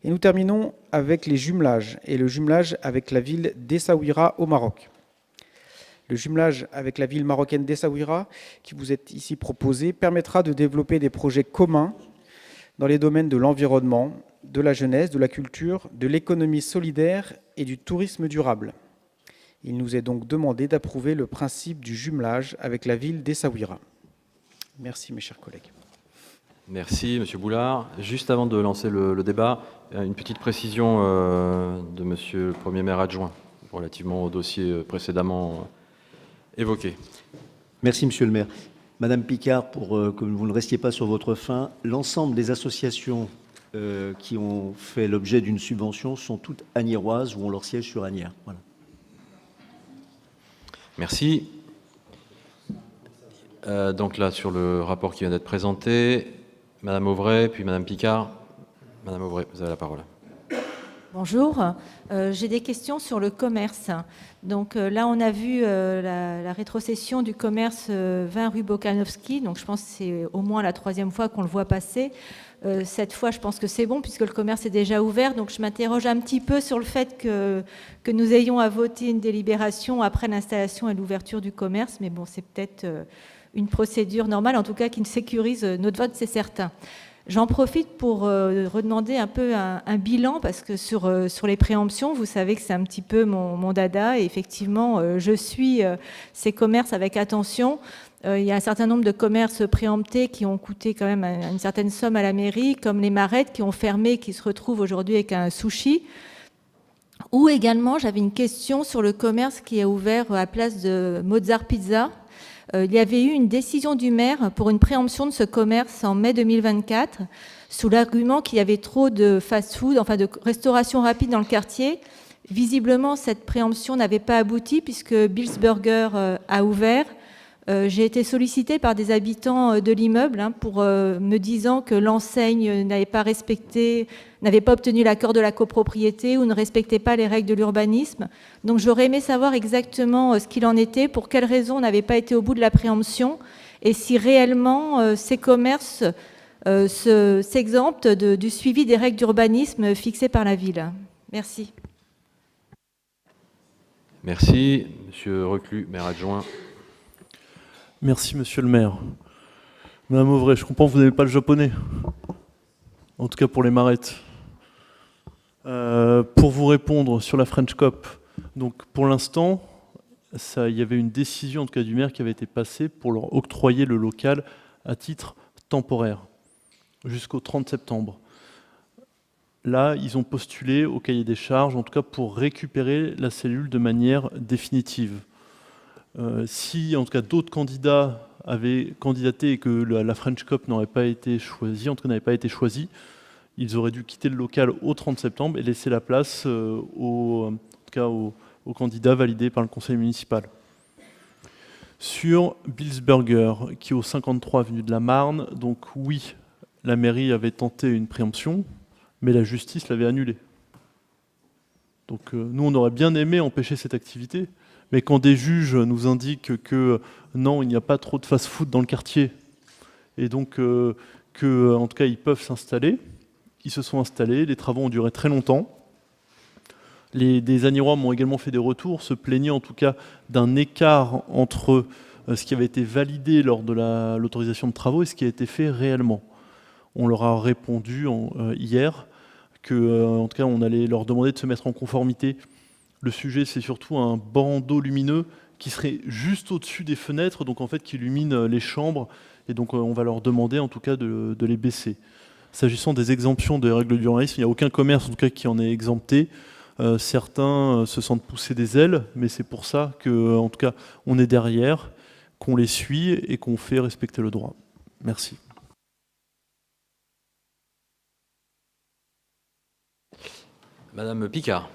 Et nous terminons avec les jumelages et le jumelage avec la ville d'Essaouira au Maroc. Le jumelage avec la ville marocaine d'Essaouira, qui vous est ici proposé, permettra de développer des projets communs dans les domaines de l'environnement, de la jeunesse, de la culture, de l'économie solidaire et du tourisme durable. Il nous est donc demandé d'approuver le principe du jumelage avec la ville d'Essaouira. Merci, mes chers collègues. Merci, Monsieur Boulard. Juste avant de lancer le débat, une petite précision de Monsieur le Premier maire adjoint relativement au dossier précédemment évoqué. Merci, Monsieur le maire. Madame Picard, pour que vous ne restiez pas sur votre faim, l'ensemble des associations qui ont fait l'objet d'une subvention sont toutes asniéroises ou ont leur siège sur Asnières. Voilà. Merci. Donc là, sur le rapport qui vient d'être présenté, Madame Auvray, puis Madame Picard. Madame Auvray, vous avez la parole. Bonjour, j'ai des questions sur le commerce. Donc là, on a vu la rétrocession du commerce 20 rue Bokanowski, donc je pense que c'est au moins la 3e fois qu'on le voit passer. Cette fois, je pense que c'est bon puisque le commerce est déjà ouvert, donc je m'interroge un petit peu sur le fait que nous ayons à voter une délibération après l'installation et l'ouverture du commerce, mais bon, c'est peut-être une procédure normale, en tout cas qui sécurise notre vote, c'est certain. J'en profite pour redemander un peu un bilan, parce que sur les préemptions, vous savez que c'est un petit peu mon dada, et effectivement, je suis ces commerces avec attention. Il y a un certain nombre de commerces préemptés qui ont coûté quand même une certaine somme à la mairie, comme les Marettes qui ont fermé, qui se retrouvent aujourd'hui avec un sushi. Ou également, j'avais une question sur le commerce qui est ouvert à la place de Mozart Pizza. Il y avait eu une décision du maire pour une préemption de ce commerce en mai 2024, sous l'argument qu'il y avait trop de fast-food, enfin de restauration rapide dans le quartier. Visiblement, cette préemption n'avait pas abouti puisque Bill's Burger a ouvert. J'ai été sollicitée par des habitants de l'immeuble pour me disant que l'enseigne n'avait pas obtenu l'accord de la copropriété ou ne respectait pas les règles de l'urbanisme. Donc j'aurais aimé savoir exactement ce qu'il en était, pour quelles raisons on n'avait pas été au bout de la préemption, et si réellement ces commerces s'exemptent du suivi des règles d'urbanisme fixées par la ville. Merci. Merci. Monsieur Reclus, maire adjoint. Merci, monsieur le maire. Madame Auvray, je comprends que vous n'aimez pas le japonais. En tout cas pour les Marettes. Pour vous répondre sur la French Cop, donc pour l'instant, il y avait une décision en tout cas du maire qui avait été passée pour leur octroyer le local à titre temporaire jusqu'au 30 septembre. Là, ils ont postulé au cahier des charges, en tout cas pour récupérer la cellule de manière définitive. Si en tout cas d'autres candidats avaient candidaté et que la French Cop n'aurait pas été choisie, en tout cas n'avait pas été choisie, ils auraient dû quitter le local au 30 septembre et laisser la place aux candidats validés par le conseil municipal. Sur Bill's Burger, qui est au 53 avenue de la Marne, donc oui, la mairie avait tenté une préemption, mais la justice l'avait annulée. Donc nous, on aurait bien aimé empêcher cette activité, mais quand des juges nous indiquent que non, il n'y a pas trop de fast-food dans le quartier, et donc en tout cas, ils peuvent s'installer, ils se sont installés, les travaux ont duré très longtemps. Des Agnirois m'ont également fait des retours, se plaignant en tout cas d'un écart entre ce qui avait été validé lors de l'autorisation de travaux et ce qui a été fait réellement. On leur a répondu hier qu'en tout cas, on allait leur demander de se mettre en conformité. Le sujet, c'est surtout un bandeau lumineux qui serait juste au-dessus des fenêtres, donc en fait qui illumine les chambres, et donc on va leur demander en tout cas de les baisser. S'agissant des exemptions des règles d'urbanisme, il n'y a aucun commerce en tout cas qui en est exempté. Certains se sentent pousser des ailes, mais c'est pour ça que, en tout cas, on est derrière, qu'on les suit et qu'on fait respecter le droit. Merci. Madame Picard.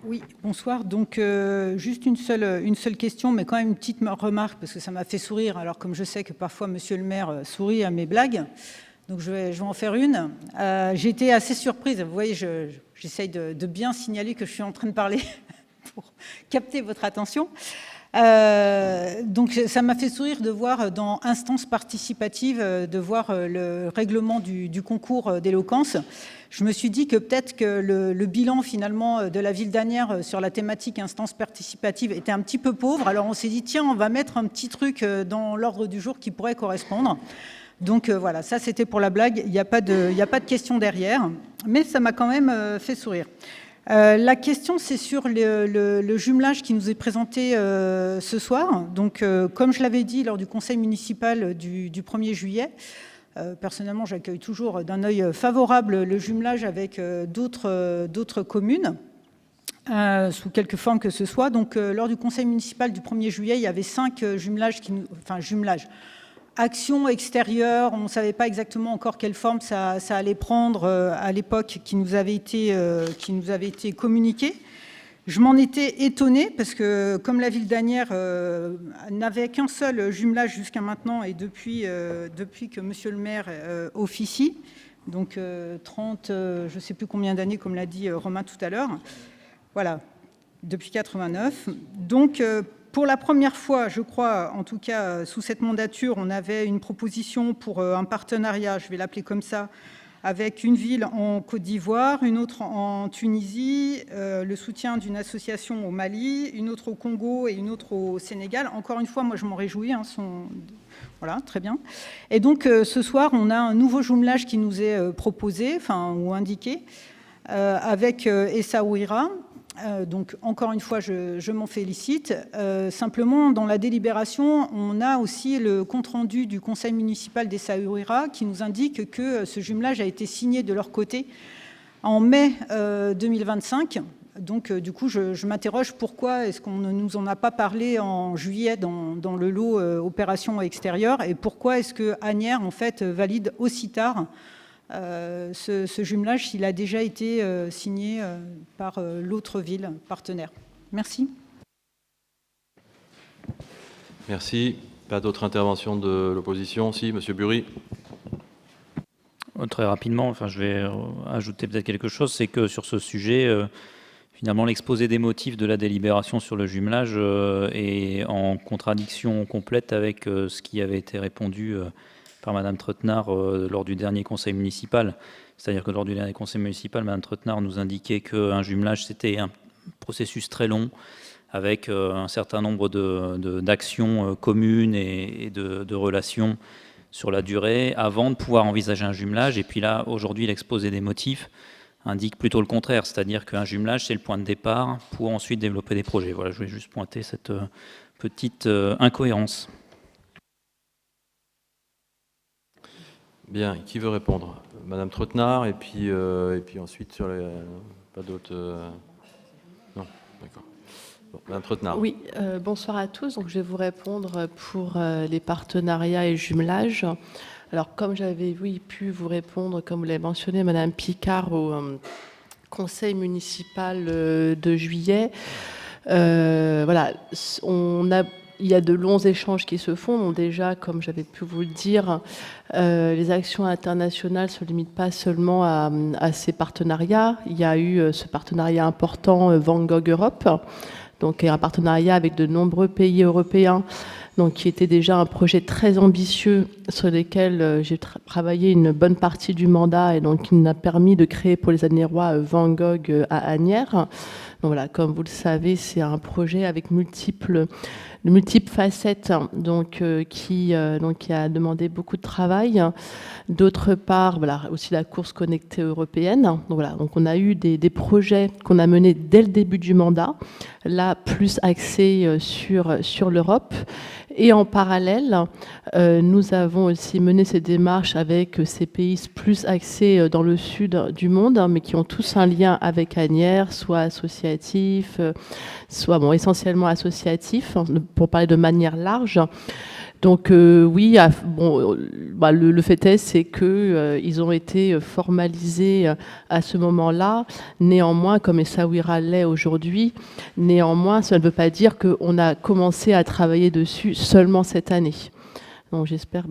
Oui, bonsoir. Donc, juste une seule question, mais quand même une petite remarque, parce que ça m'a fait sourire, alors comme je sais que parfois monsieur le maire sourit à mes blagues, donc je vais en faire une. J'ai été assez surprise, vous voyez, j'essaye de bien signaler que je suis en train de parler pour capter votre attention. Donc ça m'a fait sourire de voir dans instance participative, de voir le règlement du concours d'éloquence. Je me suis dit que peut-être que le bilan finalement de la ville d'Asnières sur la thématique instance participative était un petit peu pauvre. Alors on s'est dit tiens, on va mettre un petit truc dans l'ordre du jour qui pourrait correspondre. Donc voilà, ça c'était pour la blague, il n'y a pas de question derrière, mais ça m'a quand même fait sourire. La question, c'est sur le jumelage qui nous est présenté ce soir. Donc, comme je l'avais dit lors du conseil municipal du 1er juillet, personnellement, j'accueille toujours d'un œil favorable le jumelage avec d'autres communes, sous quelque forme que ce soit. Donc, lors du conseil municipal du 1er juillet, il y avait 5 jumelages, actions extérieures, on ne savait pas exactement encore quelle forme ça allait prendre à l'époque qui nous avait été communiqué. Je m'en étais étonnée parce que, comme la ville d'Asnières n'avait qu'un seul jumelage jusqu'à maintenant et depuis que monsieur le maire officie, donc 30, je ne sais plus combien d'années, comme l'a dit Romain tout à l'heure, voilà, depuis 89. Donc, pour la première fois, je crois, en tout cas sous cette mandature, on avait une proposition pour un partenariat, je vais l'appeler comme ça, avec une ville en Côte d'Ivoire, une autre en Tunisie, le soutien d'une association au Mali, une autre au Congo et une autre au Sénégal. Encore une fois, moi je m'en réjouis. Voilà, très bien. Et donc ce soir, on a un nouveau jumelage qui nous est proposé, ou indiqué, avec Essaouira. Donc, encore une fois, je m'en félicite. Simplement, dans la délibération, on a aussi le compte-rendu du conseil municipal d'Essaouira qui nous indique que ce jumelage a été signé de leur côté en mai 2025. Donc, du coup, je m'interroge pourquoi est-ce qu'on ne nous en a pas parlé en juillet dans le lot opération extérieure et pourquoi est-ce que Asnières, en fait, valide aussi tard ce jumelage s'il a déjà été signé par l'autre ville partenaire. Merci. Merci. Pas d'autres interventions de l'opposition? Si, Monsieur Bury. Très rapidement, je vais ajouter peut-être quelque chose, c'est que sur ce sujet, finalement, l'exposé des motifs de la délibération sur le jumelage est en contradiction complète avec ce qui avait été répondu par Madame Treutnard lors du dernier conseil municipal. C'est-à-dire que lors du dernier conseil municipal, Madame Treutnard nous indiquait qu'un jumelage, c'était un processus très long, avec un certain nombre d'actions communes et de relations sur la durée, avant de pouvoir envisager un jumelage. Et puis là, aujourd'hui, l'exposé des motifs indique plutôt le contraire, c'est-à-dire qu'un jumelage, c'est le point de départ pour ensuite développer des projets. Voilà, je voulais juste pointer cette petite incohérence. Bien, qui veut répondre? Madame Treutnard, et puis ensuite sur les... Pas d'autres... Non, d'accord. Bon, Madame Treutnard. Oui, bonsoir à tous. Donc, je vais vous répondre pour les partenariats et jumelages. Alors, comme j'avais pu vous répondre, comme vous l'avez mentionné, Madame Picard, au conseil municipal de juillet, voilà, il y a de longs échanges qui se font. Donc déjà, comme j'avais pu vous le dire, les actions internationales ne se limitent pas seulement à ces partenariats. Il y a eu ce partenariat important Van Gogh Europe, donc un partenariat avec de nombreux pays européens, donc qui était déjà un projet très ambitieux sur lequel j'ai travaillé une bonne partie du mandat et donc qui nous a permis de créer pour les Asniérois Van Gogh à Asnières. Donc voilà, comme vous le savez, c'est un projet avec multiples facettes, donc qui a demandé beaucoup de travail. D'autre part, voilà, aussi la course connectée européenne. Donc voilà, donc on a eu des projets qu'on a menés dès le début du mandat, là plus axés sur l'Europe. Et en parallèle, nous avons aussi mené ces démarches avec ces pays plus axés dans le sud du monde, mais qui ont tous un lien avec Asnières, soit associatif, soit essentiellement associatif, pour parler de manière large. Donc oui, le fait est, c'est qu'ils ont été formalisés à ce moment-là. Néanmoins, comme Essaouira l'est aujourd'hui, néanmoins, ça ne veut pas dire qu'on a commencé à travailler dessus seulement cette année. Donc j'espère,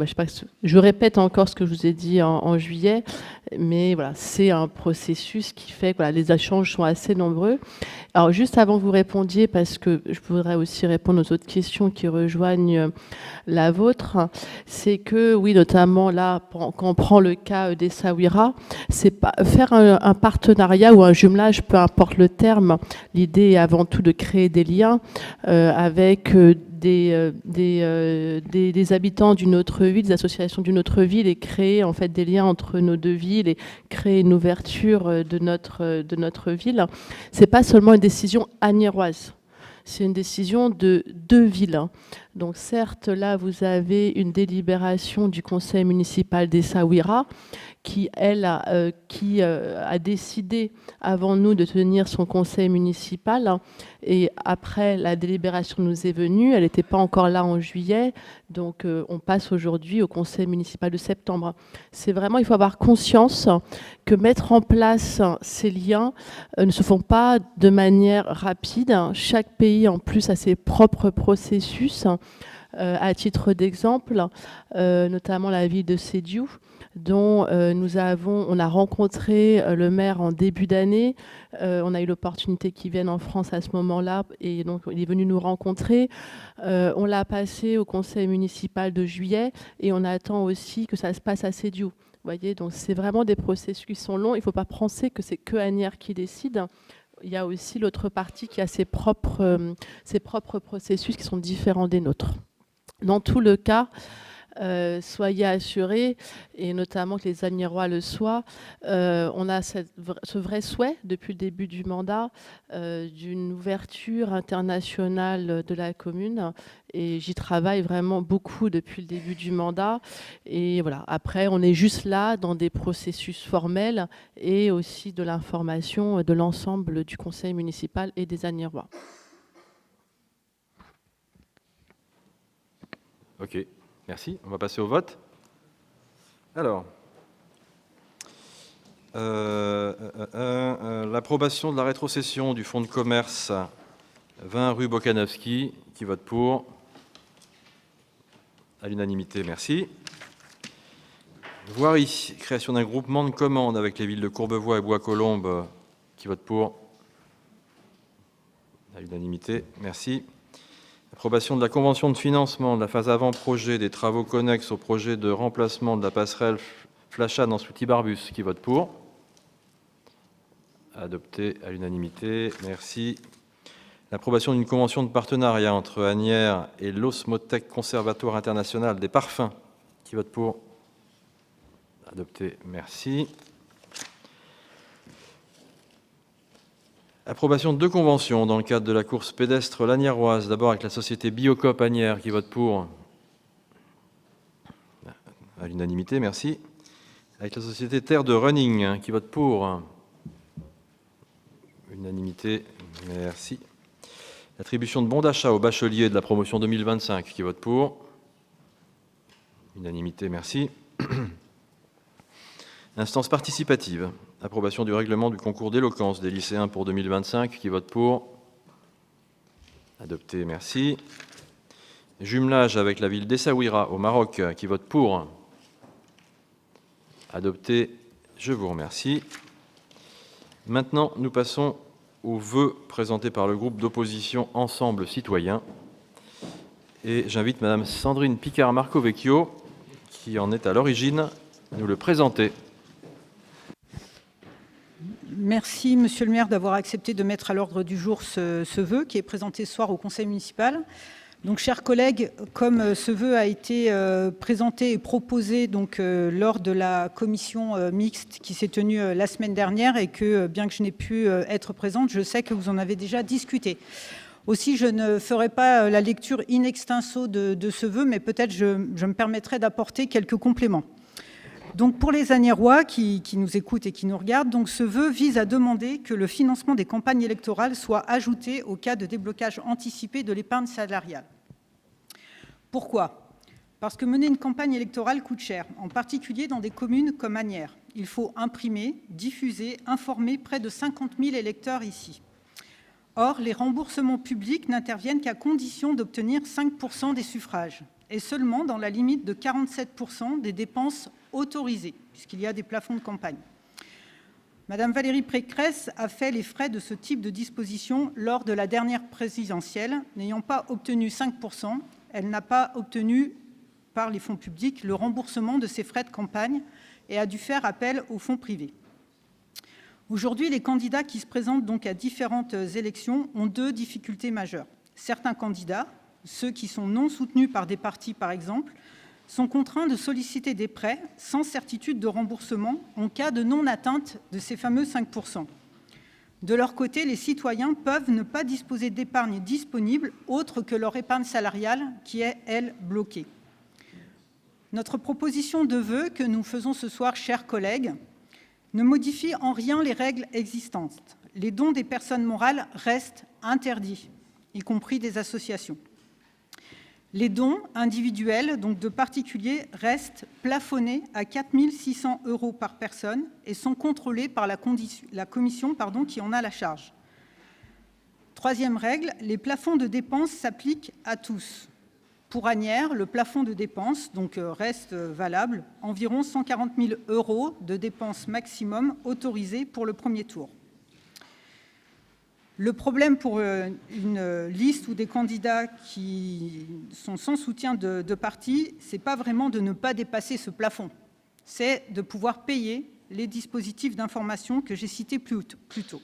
je répète encore ce que je vous ai dit en juillet, mais voilà, c'est un processus qui fait que les échanges sont assez nombreux. Alors juste avant que vous répondiez, parce que je voudrais aussi répondre aux autres questions qui rejoignent la vôtre, c'est que oui, notamment là, quand on prend le cas d'Essaouira, c'est pas faire un partenariat ou un jumelage, peu importe le terme. L'idée est avant tout de créer des liens avec des habitants d'une autre ville, des associations d'une autre ville, et créer en fait des liens entre nos deux villes et créer une ouverture de notre ville. C'est pas seulement une décision asniéroise, c'est une décision de deux villes. Donc certes, là, vous avez une délibération du conseil municipal d'Essaouira qui, elle, a décidé avant nous de tenir son conseil municipal. Et après, la délibération nous est venue. Elle n'était pas encore là en juillet. Donc, on passe aujourd'hui au conseil municipal de septembre. C'est vraiment, il faut avoir conscience que mettre en place ces liens ne se font pas de manière rapide. Chaque pays, en plus, a ses propres processus. À titre d'exemple, notamment la ville de Sédhiou, dont on a rencontré le maire en début d'année. On a eu l'opportunité qu'il vienne en France à ce moment-là, et donc il est venu nous rencontrer. On l'a passé au conseil municipal de juillet, et on attend aussi que ça se passe à Sédhiou. Vous voyez, donc c'est vraiment des processus qui sont longs. Il ne faut pas penser que c'est que Asnières qui décide. Il y a aussi l'autre partie qui a ses propres processus qui sont différents des nôtres. Dans tout le cas, soyez assurés, et notamment que les Asniérois le soient, on a ce vrai souhait depuis le début du mandat d'une ouverture internationale de la commune, et j'y travaille vraiment beaucoup depuis le début du mandat. Et voilà, après on est juste là dans des processus formels et aussi de l'information de l'ensemble du conseil municipal et des Asniérois. Ok, merci. On va passer au vote. Alors, l'approbation de la rétrocession du fonds de commerce 20 rue Bokanovski, qui vote pour? À l'unanimité, merci. Voirie, création d'un groupement de commandes avec les villes de Courbevoie et Bois-Colombes, qui vote pour? À l'unanimité, merci. Approbation de la convention de financement de la phase avant-projet des travaux connexes au projet de remplacement de la passerelle Flachan en Souty-Barbus, qui vote pour? Adopté à l'unanimité, merci. L'approbation d'une convention de partenariat entre Asnières et l'Osmotech Conservatoire International des Parfums, qui vote pour? Adopté, merci. Approbation de 2 conventions dans le cadre de la course pédestre laniéroise, d'abord avec la société Biocop Asnières, qui vote pour? À l'unanimité, merci. Avec la société Terre de Running, qui vote pour? Unanimité, merci. L'attribution de bons d'achat aux bacheliers de la promotion 2025, qui vote pour? Unanimité, merci. Instance participative. Approbation du règlement du concours d'éloquence des lycéens pour 2025, qui vote pour? Adopté, merci. Jumelage avec la ville d'Essaouira au Maroc, qui vote pour? Adopté, je vous remercie. Maintenant, nous passons aux vœux présentés par le groupe d'opposition Ensemble Citoyen. Et j'invite Madame Sandrine Picard-Marcovecchio, qui en est à l'origine, à nous le présenter. Merci, Monsieur le maire, d'avoir accepté de mettre à l'ordre du jour ce vœu qui est présenté ce soir au conseil municipal. Donc, chers collègues, comme ce vœu a été présenté et proposé lors de la commission mixte qui s'est tenue la semaine dernière, et que, bien que je n'ai pu être présente, je sais que vous en avez déjà discuté. Aussi, je ne ferai pas la lecture in extenso de ce vœu, mais peut-être je me permettrai d'apporter quelques compléments. Donc, pour les Asniérois qui nous écoutent et qui nous regardent, donc, ce vœu vise à demander que le financement des campagnes électorales soit ajouté au cas de déblocage anticipé de l'épargne salariale. Pourquoi ? Parce que mener une campagne électorale coûte cher, en particulier dans des communes comme Asnières. Il faut imprimer, diffuser, informer près de 50 000 électeurs ici. Or, les remboursements publics n'interviennent qu'à condition d'obtenir 5% des suffrages, et seulement dans la limite de 47% des dépenses autorisées, puisqu'il y a des plafonds de campagne. Madame Valérie Pécresse a fait les frais de ce type de disposition lors de la dernière présidentielle. N'ayant pas obtenu 5%, elle n'a pas obtenu, par les fonds publics, le remboursement de ses frais de campagne et a dû faire appel aux fonds privés. Aujourd'hui, les candidats qui se présentent donc à différentes élections ont 2 difficultés majeures. Certains candidats, ceux qui sont non soutenus par des partis par exemple, sont contraints de solliciter des prêts sans certitude de remboursement en cas de non-atteinte de ces fameux 5%. De leur côté, les citoyens peuvent ne pas disposer d'épargne disponible autre que leur épargne salariale qui est, elle, bloquée. Notre proposition de vœu que nous faisons ce soir, chers collègues, ne modifie en rien les règles existantes. Les dons des personnes morales restent interdits, y compris des associations. Les dons individuels, donc de particuliers, restent plafonnés à 4 600 € par personne et sont contrôlés par la commission qui en a la charge. Troisième règle, les plafonds de dépenses s'appliquent à tous. Pour Asnières, le plafond de dépenses reste valable, environ 140 000 € de dépenses maximum autorisées pour le premier tour. Le problème pour une liste ou des candidats qui sont sans soutien de parti, ce n'est pas vraiment de ne pas dépasser ce plafond, c'est de pouvoir payer les dispositifs d'information que j'ai cités plus tôt.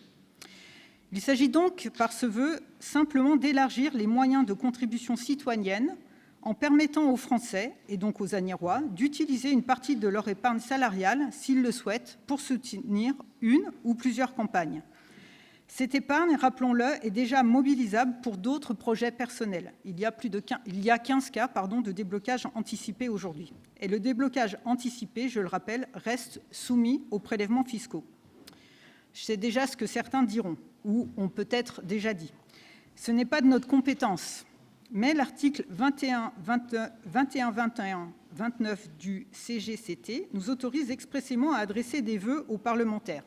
Il s'agit donc, par ce vœu, simplement d'élargir les moyens de contribution citoyenne en permettant aux Français, et donc aux Asniérois, d'utiliser une partie de leur épargne salariale, s'ils le souhaitent, pour soutenir une ou plusieurs campagnes. Cette épargne, rappelons-le, est déjà mobilisable pour d'autres projets personnels. Il y a 15 cas de déblocage anticipé aujourd'hui. Et le déblocage anticipé, je le rappelle, reste soumis aux prélèvements fiscaux. Je sais déjà ce que certains diront, ou ont peut-être déjà dit. Ce n'est pas de notre compétence, mais l'article 21-21-29 du CGCT nous autorise expressément à adresser des vœux aux parlementaires.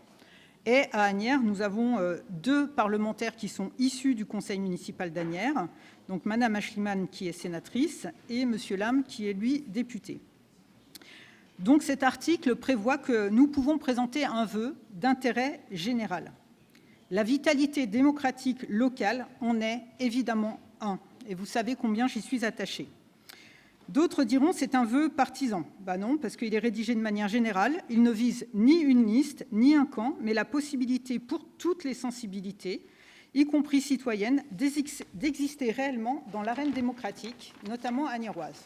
Et à Asnières, nous avons 2 parlementaires qui sont issus du conseil municipal d'Asnières, donc Madame Aeschlimann qui est sénatrice et Monsieur Lam qui est lui député. Donc cet article prévoit que nous pouvons présenter un vœu d'intérêt général. La vitalité démocratique locale en est évidemment un, et vous savez combien j'y suis attachée. D'autres diront c'est un vœu partisan. Non, parce qu'il est rédigé de manière générale. Il ne vise ni une liste, ni un camp, mais la possibilité pour toutes les sensibilités, y compris citoyennes, d'exister réellement dans l'arène démocratique, notamment asniéroise.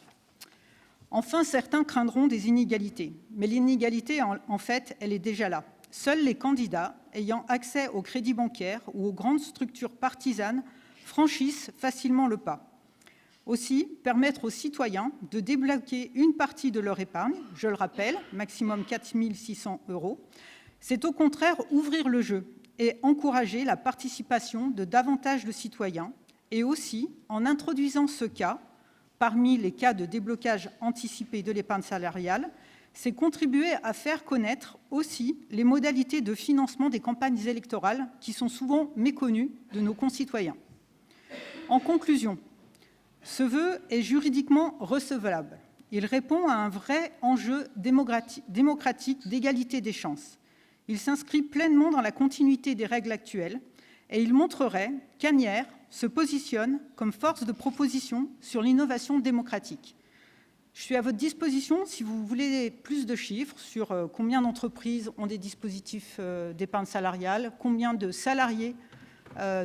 Enfin, certains craindront des inégalités. Mais l'inégalité, en fait, elle est déjà là. Seuls les candidats ayant accès au crédit bancaire ou aux grandes structures partisanes franchissent facilement le pas. Aussi, permettre aux citoyens de débloquer une partie de leur épargne, je le rappelle, maximum 4 600 €, c'est au contraire ouvrir le jeu et encourager la participation de davantage de citoyens, et aussi, en introduisant ce cas, parmi les cas de déblocage anticipé de l'épargne salariale, c'est contribuer à faire connaître aussi les modalités de financement des campagnes électorales qui sont souvent méconnues de nos concitoyens. En conclusion, ce vœu est juridiquement recevable. Il répond à un vrai enjeu démocratique d'égalité des chances. Il s'inscrit pleinement dans la continuité des règles actuelles et il montrerait qu'Asnières se positionne comme force de proposition sur l'innovation démocratique. Je suis à votre disposition si vous voulez plus de chiffres sur combien d'entreprises ont des dispositifs d'épargne salariale, combien de salariés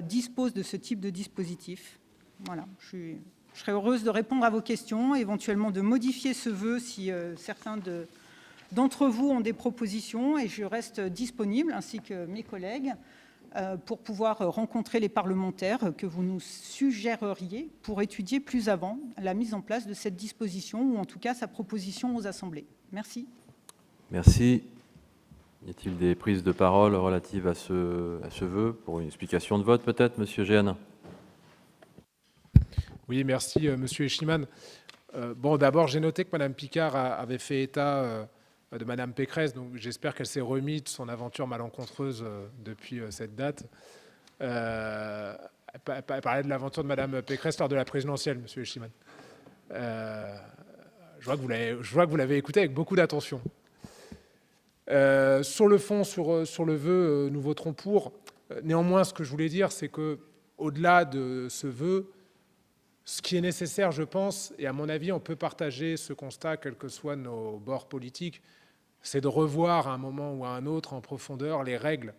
disposent de ce type de dispositif. Voilà, je serais heureuse de répondre à vos questions, éventuellement de modifier ce vœu si certains d'entre vous ont des propositions, et je reste disponible, ainsi que mes collègues, pour pouvoir rencontrer les parlementaires que vous nous suggéreriez pour étudier plus avant la mise en place de cette disposition, ou en tout cas sa proposition aux assemblées. Merci. Merci. Y a-t-il des prises de parole relatives à ce vœu? Pour une explication de vote peut-être, Monsieur Géanin. Oui, merci, Monsieur Aeschlimann. D'abord, j'ai noté que Madame Picard avait fait état de Madame Pécresse, donc j'espère qu'elle s'est remise de son aventure malencontreuse depuis cette date. Elle parlait de l'aventure de Madame Pécresse lors de la présidentielle, Monsieur Aeschlimann. Je vois que vous l'avez écouté avec beaucoup d'attention. Sur le fond, sur le vœu, nous voterons pour. Néanmoins, ce que je voulais dire, c'est que, au-delà de ce vœu, ce qui est nécessaire, je pense, et à mon avis, on peut partager ce constat, quels que soient nos bords politiques, c'est de revoir à un moment ou à un autre en profondeur les règles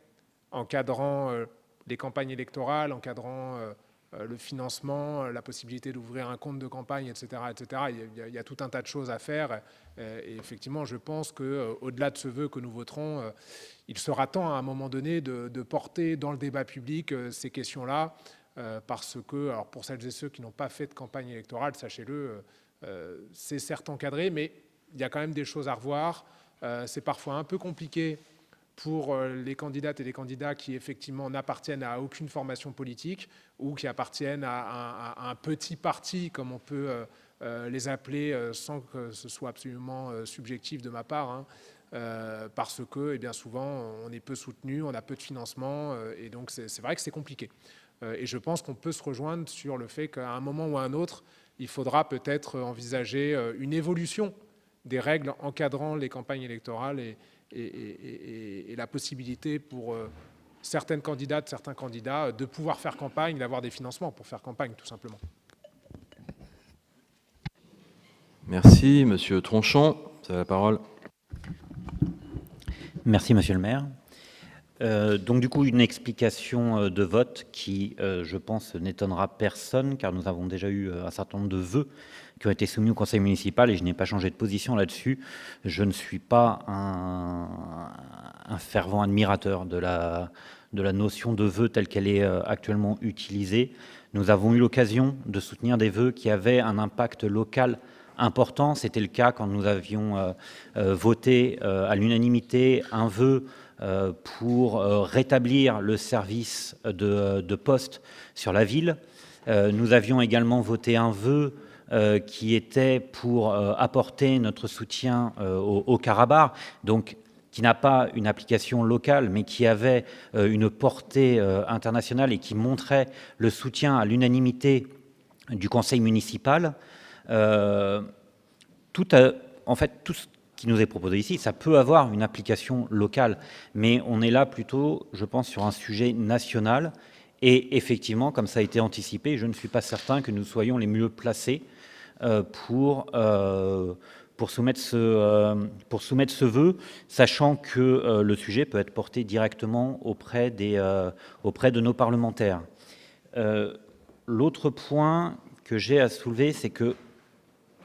encadrant les campagnes électorales, encadrant le financement, la possibilité d'ouvrir un compte de campagne, etc. etc. Il y a tout un tas de choses à faire. Et effectivement, je pense qu'au-delà de ce vœu que nous voterons, il sera temps à un moment donné de porter dans le débat public ces questions-là, parce que, alors pour celles et ceux qui n'ont pas fait de campagne électorale, sachez-le, c'est certes encadré, mais il y a quand même des choses à revoir. C'est parfois un peu compliqué pour les candidates et les candidats qui effectivement n'appartiennent à aucune formation politique ou qui appartiennent à un petit parti, comme on peut les appeler, sans que ce soit absolument subjectif de ma part, hein, parce que bien souvent on est peu soutenu, on a peu de financement, et donc c'est vrai que c'est compliqué. Et je pense qu'on peut se rejoindre sur le fait qu'à un moment ou à un autre, il faudra peut-être envisager une évolution des règles encadrant les campagnes électorales et la possibilité pour certaines candidates, certains candidats de pouvoir faire campagne, d'avoir des financements pour faire campagne, tout simplement. Merci. Monsieur Tronchon, vous avez la parole. Merci, monsieur le maire. Donc du coup, une explication de vote qui, je pense, n'étonnera personne, car nous avons déjà eu un certain nombre de vœux qui ont été soumis au conseil municipal et je n'ai pas changé de position là-dessus. Je ne suis pas un fervent admirateur de la notion de vœu telle qu'elle est actuellement utilisée. Nous avons eu l'occasion de soutenir des vœux qui avaient un impact local important. C'était le cas quand nous avions voté à l'unanimité un vœu pour rétablir le service de poste sur la ville. Nous avions également voté un vœu qui était pour apporter notre soutien au Karabakh, donc qui n'a pas une application locale, mais qui avait une portée internationale et qui montrait le soutien à l'unanimité du conseil municipal. En fait, tout ce qui nous est proposé ici, ça peut avoir une application locale, mais on est là plutôt, je pense, sur un sujet national. Et effectivement, comme ça a été anticipé, je ne suis pas certain que nous soyons les mieux placés pour soumettre ce vœu, sachant que le sujet peut être porté directement auprès de nos parlementaires. L'autre point que j'ai à soulever, c'est que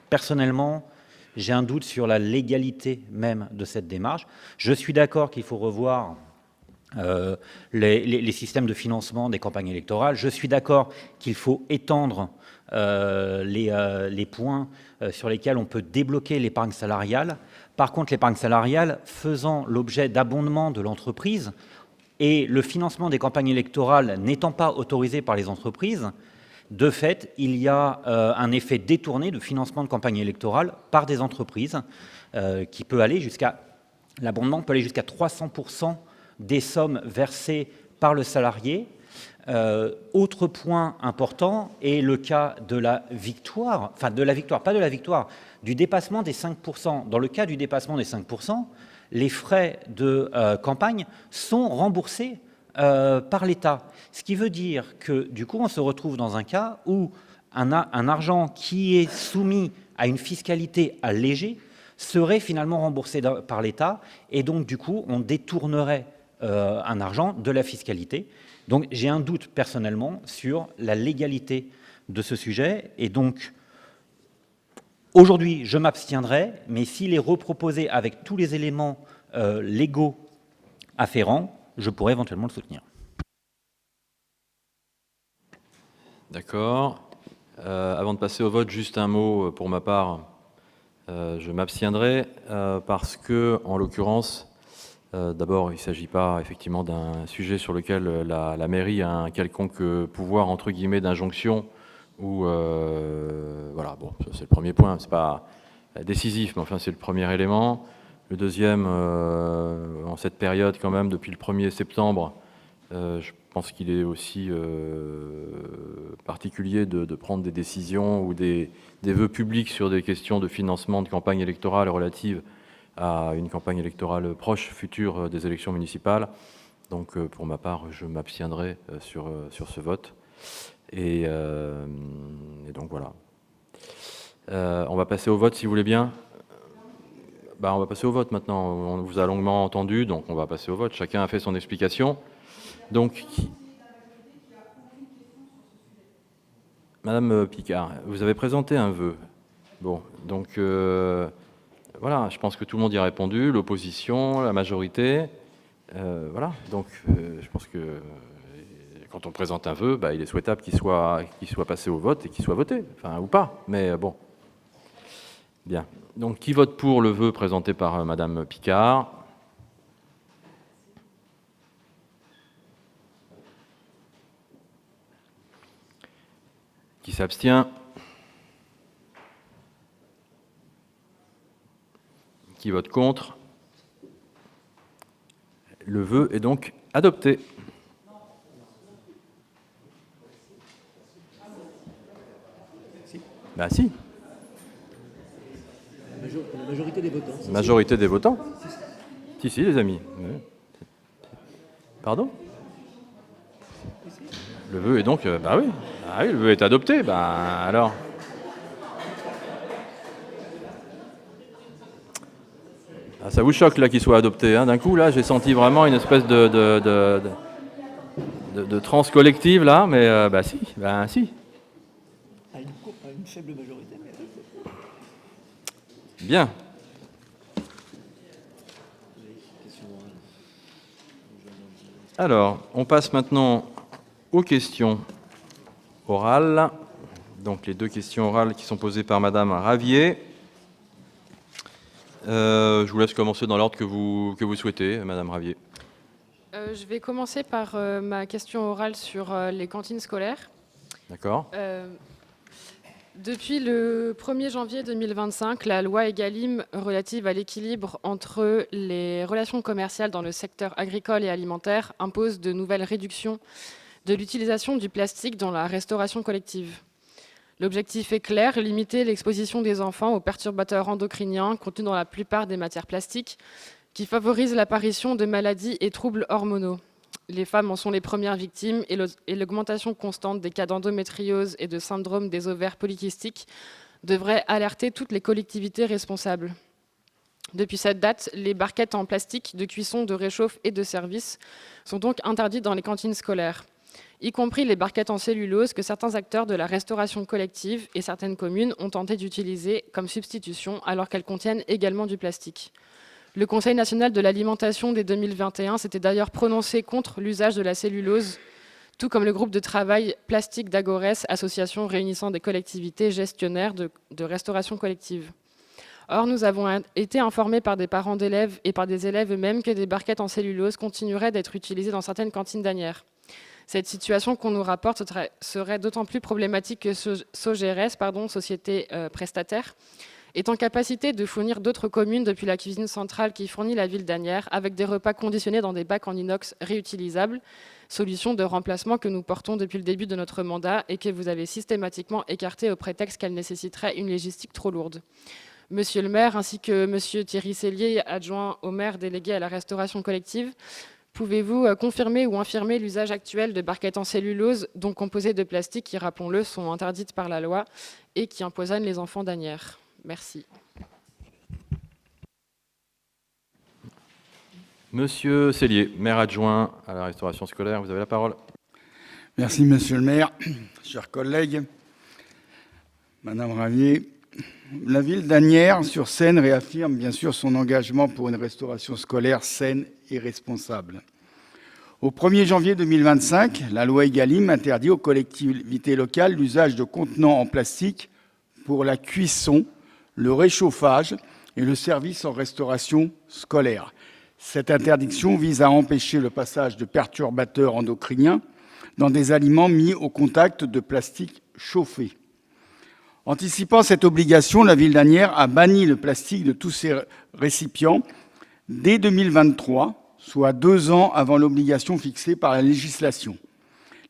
personnellement, j'ai un doute sur la légalité même de cette démarche. Je suis d'accord qu'il faut revoir les systèmes de financement des campagnes électorales. Je suis d'accord qu'il faut étendre les points sur lesquels on peut débloquer l'épargne salariale. Par contre, l'épargne salariale faisant l'objet d'abondements de l'entreprise et le financement des campagnes électorales n'étant pas autorisé par les entreprises, de fait, il y a un effet détourné de financement de campagne électorale par des entreprises qui peut aller jusqu'à, l'abondement peut aller jusqu'à 300% des sommes versées par le salarié. Autre point important est le cas de la victoire, pas de la victoire, du dépassement des 5%. Dans le cas du dépassement des 5%, les frais de campagne sont remboursés par l'État. Ce qui veut dire que, du coup, on se retrouve dans un cas où un argent qui est soumis à une fiscalité allégée serait finalement remboursé par l'État, et donc, du coup, on détournerait un argent de la fiscalité. Donc, j'ai un doute personnellement sur la légalité de ce sujet, et donc, aujourd'hui, je m'abstiendrai, mais s'il est reproposé avec tous les éléments légaux afférents, je pourrais éventuellement le soutenir. D'accord. Avant de passer au vote, juste un mot pour ma part. Je m'abstiendrai parce que, en l'occurrence, d'abord, il ne s'agit pas effectivement d'un sujet sur lequel la mairie a un quelconque pouvoir, entre guillemets, d'injonction. Ou voilà, bon, c'est le premier point. C'est pas décisif, mais enfin, c'est le premier élément. Le deuxième, en cette période, quand même, depuis le 1er septembre, je pense qu'il est aussi particulier de prendre des décisions ou des vœux publics sur des questions de financement de campagne électorale relatives à une campagne électorale proche, future des élections municipales. Donc, pour ma part, je m'abstiendrai sur ce vote. Et donc, voilà. On va passer au vote, si vous voulez bien. On va passer au vote maintenant. On vous a longuement entendu, donc on va passer au vote. Chacun a fait son explication. Donc, Madame Picard, vous avez présenté un vœu. Bon, donc voilà, je pense que tout le monde y a répondu, l'opposition, la majorité. Voilà, donc je pense que quand on présente un vœu, il est souhaitable qu'il soit passé au vote et qu'il soit voté, enfin ou pas, mais bon. Bien. Donc qui vote pour le vœu présenté par Madame Picard? Qui s'abstient? Qui vote contre? Le vœu est donc adopté. Ben si. La majorité des votants. Majorité des votants. Si, les amis. Pardon? Le vœu est donc... oui. Ah oui, le vœu est adopté. Alors... Ah, ça vous choque là qu'il soit adopté, hein. D'un coup là j'ai senti vraiment une espèce de transe collective là, mais si. À une faible majorité. Bien. Alors, on passe maintenant aux questions orales. Donc les 2 questions orales qui sont posées par Madame Ravier. Je vous laisse commencer dans l'ordre que vous souhaitez, Madame Ravier. Je vais commencer par ma question orale sur les cantines scolaires. D'accord. Depuis le 1er janvier 2025, la loi Egalim relative à l'équilibre entre les relations commerciales dans le secteur agricole et alimentaire impose de nouvelles réductions de l'utilisation du plastique dans la restauration collective. L'objectif est clair, limiter l'exposition des enfants aux perturbateurs endocriniens contenus dans la plupart des matières plastiques qui favorisent l'apparition de maladies et troubles hormonaux. Les femmes en sont les premières victimes et l'augmentation constante des cas d'endométriose et de syndrome des ovaires polykystiques devrait alerter toutes les collectivités responsables. Depuis cette date, les barquettes en plastique de cuisson, de réchauffe et de service sont donc interdites dans les cantines scolaires, y compris les barquettes en cellulose que certains acteurs de la restauration collective et certaines communes ont tenté d'utiliser comme substitution alors qu'elles contiennent également du plastique. Le Conseil national de l'alimentation dès 2021 s'était d'ailleurs prononcé contre l'usage de la cellulose, tout comme le groupe de travail Plastique d'Agorès, association réunissant des collectivités gestionnaires de restauration collective. Or, nous avons été informés par des parents d'élèves et par des élèves eux-mêmes que des barquettes en cellulose continueraient d'être utilisées dans certaines cantines d'Asnières. Cette situation qu'on nous rapporte serait d'autant plus problématique que Sogeres, société prestataire, est en capacité de fournir d'autres communes depuis la cuisine centrale qui fournit la ville d'Asnières avec des repas conditionnés dans des bacs en inox réutilisables, solution de remplacement que nous portons depuis le début de notre mandat et que vous avez systématiquement écartée au prétexte qu'elle nécessiterait une logistique trop lourde. Monsieur le maire ainsi que monsieur Thierry Sellier, adjoint au maire délégué à la restauration collective, pouvez-vous confirmer ou infirmer l'usage actuel de barquettes en cellulose, donc composées de plastique qui, rappelons-le, sont interdites par la loi et qui empoisonnent les enfants d'Asnières? Merci. Monsieur Sellier, maire adjoint à la restauration scolaire, vous avez la parole. Merci, monsieur le maire. Chers collègues, madame Ravier, la ville d'Asnières-sur-Seine réaffirme bien sûr son engagement pour une restauration scolaire saine et responsable. Au 1er janvier 2025, la loi Egalim interdit aux collectivités locales l'usage de contenants en plastique pour la cuisson, le réchauffage et le service en restauration scolaire. Cette interdiction vise à empêcher le passage de perturbateurs endocriniens dans des aliments mis au contact de plastique chauffé. Anticipant cette obligation, la ville d'Asnières a banni le plastique de tous ses récipients dès 2023, soit 2 ans avant l'obligation fixée par la législation.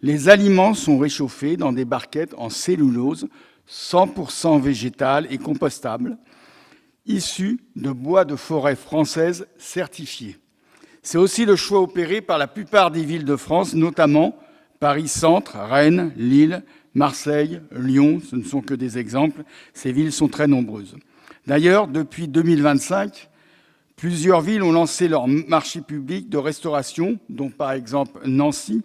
Les aliments sont réchauffés dans des barquettes en cellulose 100% végétales et compostables, issues de bois de forêt françaises certifiés. C'est aussi le choix opéré par la plupart des villes de France, notamment Paris-Centre, Rennes, Lille, Marseille, Lyon, ce ne sont que des exemples. Ces villes sont très nombreuses. D'ailleurs, depuis 2025, plusieurs villes ont lancé leur marché public de restauration, dont par exemple Nancy,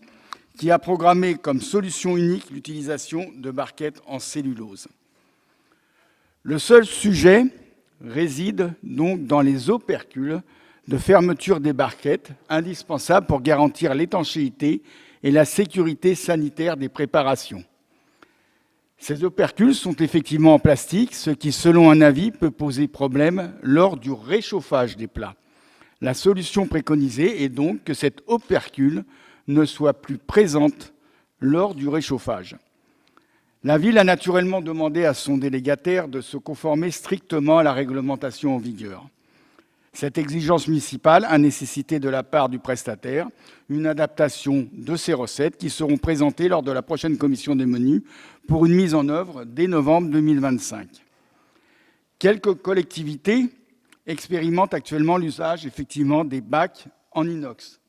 qui a programmé comme solution unique l'utilisation de barquettes en cellulose. Le seul sujet réside donc dans les opercules de fermeture des barquettes, indispensables pour garantir l'étanchéité et la sécurité sanitaire des préparations. Ces opercules sont effectivement en plastique, ce qui, selon un avis, peut poser problème lors du réchauffage des plats. La solution préconisée est donc que cette opercule ne soit plus présente lors du réchauffage. La ville a naturellement demandé à son délégataire de se conformer strictement à la réglementation en vigueur. Cette exigence municipale a nécessité de la part du prestataire une adaptation de ses recettes qui seront présentées lors de la prochaine commission des menus pour une mise en œuvre dès novembre 2025. Quelques collectivités expérimentent actuellement l'usage effectivement des bacs en inox.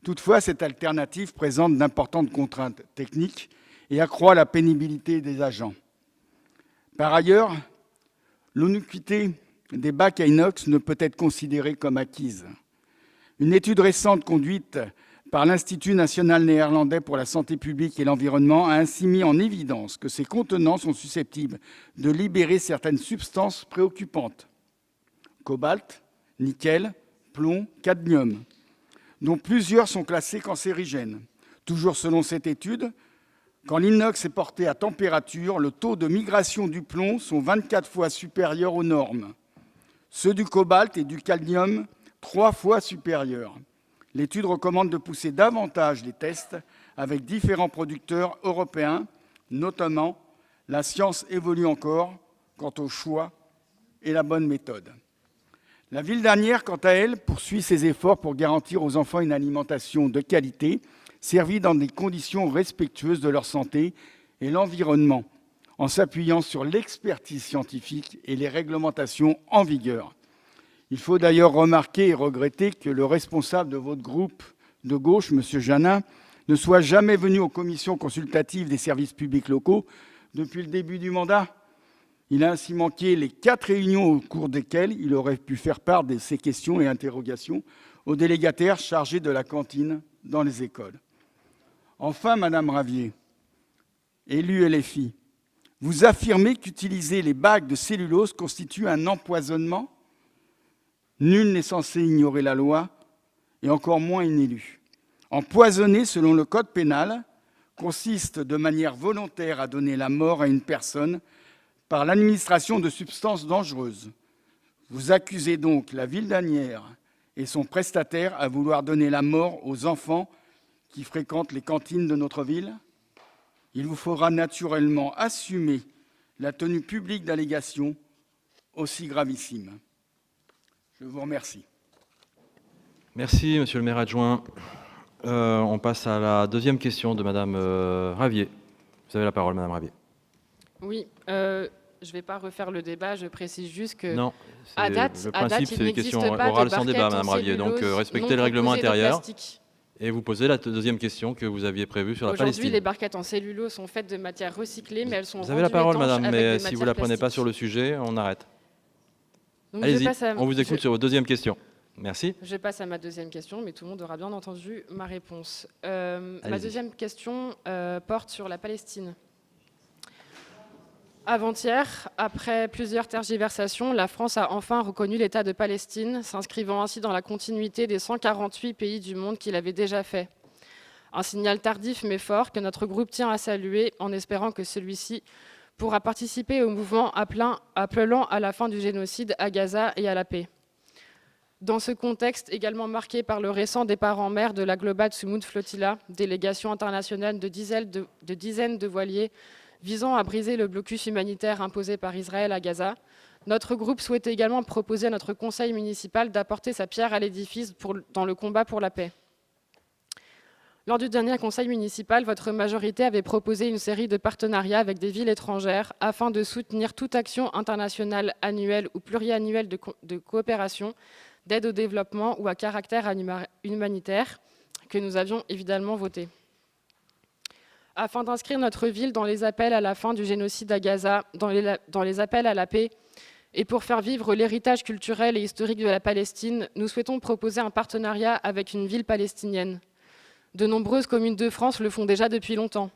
Toutefois, cette alternative présente d'importantes contraintes techniques et accroît la pénibilité des agents. Par ailleurs, l'innocuité des bacs à inox ne peut être considérée comme acquise. Une étude récente conduite par l'Institut national néerlandais pour la santé publique et l'environnement a ainsi mis en évidence que ces contenants sont susceptibles de libérer certaines substances préoccupantes, cobalt, nickel, plomb, cadmium, dont plusieurs sont classés cancérigènes. Toujours selon cette étude, quand l'inox est porté à température, le taux de migration du plomb sont 24 fois supérieurs aux normes. Ceux du cobalt et du cadmium, 3 fois supérieurs. L'étude recommande de pousser davantage les tests avec différents producteurs européens, notamment la science évolue encore quant au choix et la bonne méthode. La ville d'Asnières, quant à elle, poursuit ses efforts pour garantir aux enfants une alimentation de qualité, servie dans des conditions respectueuses de leur santé et l'environnement, en s'appuyant sur l'expertise scientifique et les réglementations en vigueur. Il faut d'ailleurs remarquer et regretter que le responsable de votre groupe de gauche, M. Janin, ne soit jamais venu aux commissions consultatives des services publics locaux depuis le début du mandat. Il a ainsi manqué les 4 réunions au cours desquelles il aurait pu faire part de ses questions et interrogations aux délégataires chargés de la cantine dans les écoles. Enfin, Madame Ravier, élue LFI, vous affirmez qu'utiliser les bacs de cellulose constitue un empoisonnement. Nul n'est censé ignorer la loi, et encore moins une élue. Empoisonner, selon le code pénal, consiste de manière volontaire à donner la mort à une personne par l'administration de substances dangereuses. Vous accusez donc la ville d'Asnières et son prestataire à vouloir donner la mort aux enfants qui fréquentent les cantines de notre ville. Il vous faudra naturellement assumer la tenue publique d'allégations aussi gravissimes. Je vous remercie. Merci, monsieur le maire adjoint. On passe à la deuxième question de Madame Ravier. Vous avez la parole, Madame Ravier. Oui, je ne vais pas refaire le débat, je précise juste que non, à date, le principe, c'est des questions pas orales de sans débat, Madame Ravier. Donc respectez le règlement intérieur et vous posez la deuxième question que vous aviez prévue sur la Palestine. Aujourd'hui, les barquettes en cellulose sont faites de matières recyclées, mais elles sont Vous avez la parole, Madame, mais si vous ne la prenez plastiques. pas sur le sujet, on arrête. Allez-y, on vous écoute sur votre deuxième question. Merci. Je passe à ma deuxième question, mais tout le monde aura bien entendu ma réponse. Ma deuxième question porte sur la Palestine. Avant-hier, après plusieurs tergiversations, la France a enfin reconnu l'État de Palestine, s'inscrivant ainsi dans la continuité des 148 pays du monde qui l'avaient déjà fait. Un signal tardif mais fort que notre groupe tient à saluer en espérant que celui-ci pourra participer au mouvement appelant à la fin du génocide à Gaza et à la paix. Dans ce contexte également marqué par le récent départ en mer de la Global Sumud Flotilla, délégation internationale de dizaines de voiliers visant à briser le blocus humanitaire imposé par Israël à Gaza, notre groupe souhaite également proposer à notre conseil municipal d'apporter sa pierre à l'édifice dans le combat pour la paix. Lors du dernier conseil municipal, votre majorité avait proposé une série de partenariats avec des villes étrangères afin de soutenir toute action internationale annuelle ou pluriannuelle de coopération, d'aide au développement ou à caractère humanitaire, que nous avions évidemment voté. Afin d'inscrire notre ville dans les appels à la fin du génocide à Gaza, dans les appels à la paix, et pour faire vivre l'héritage culturel et historique de la Palestine, nous souhaitons proposer un partenariat avec une ville palestinienne. De nombreuses communes de France le font déjà depuis longtemps.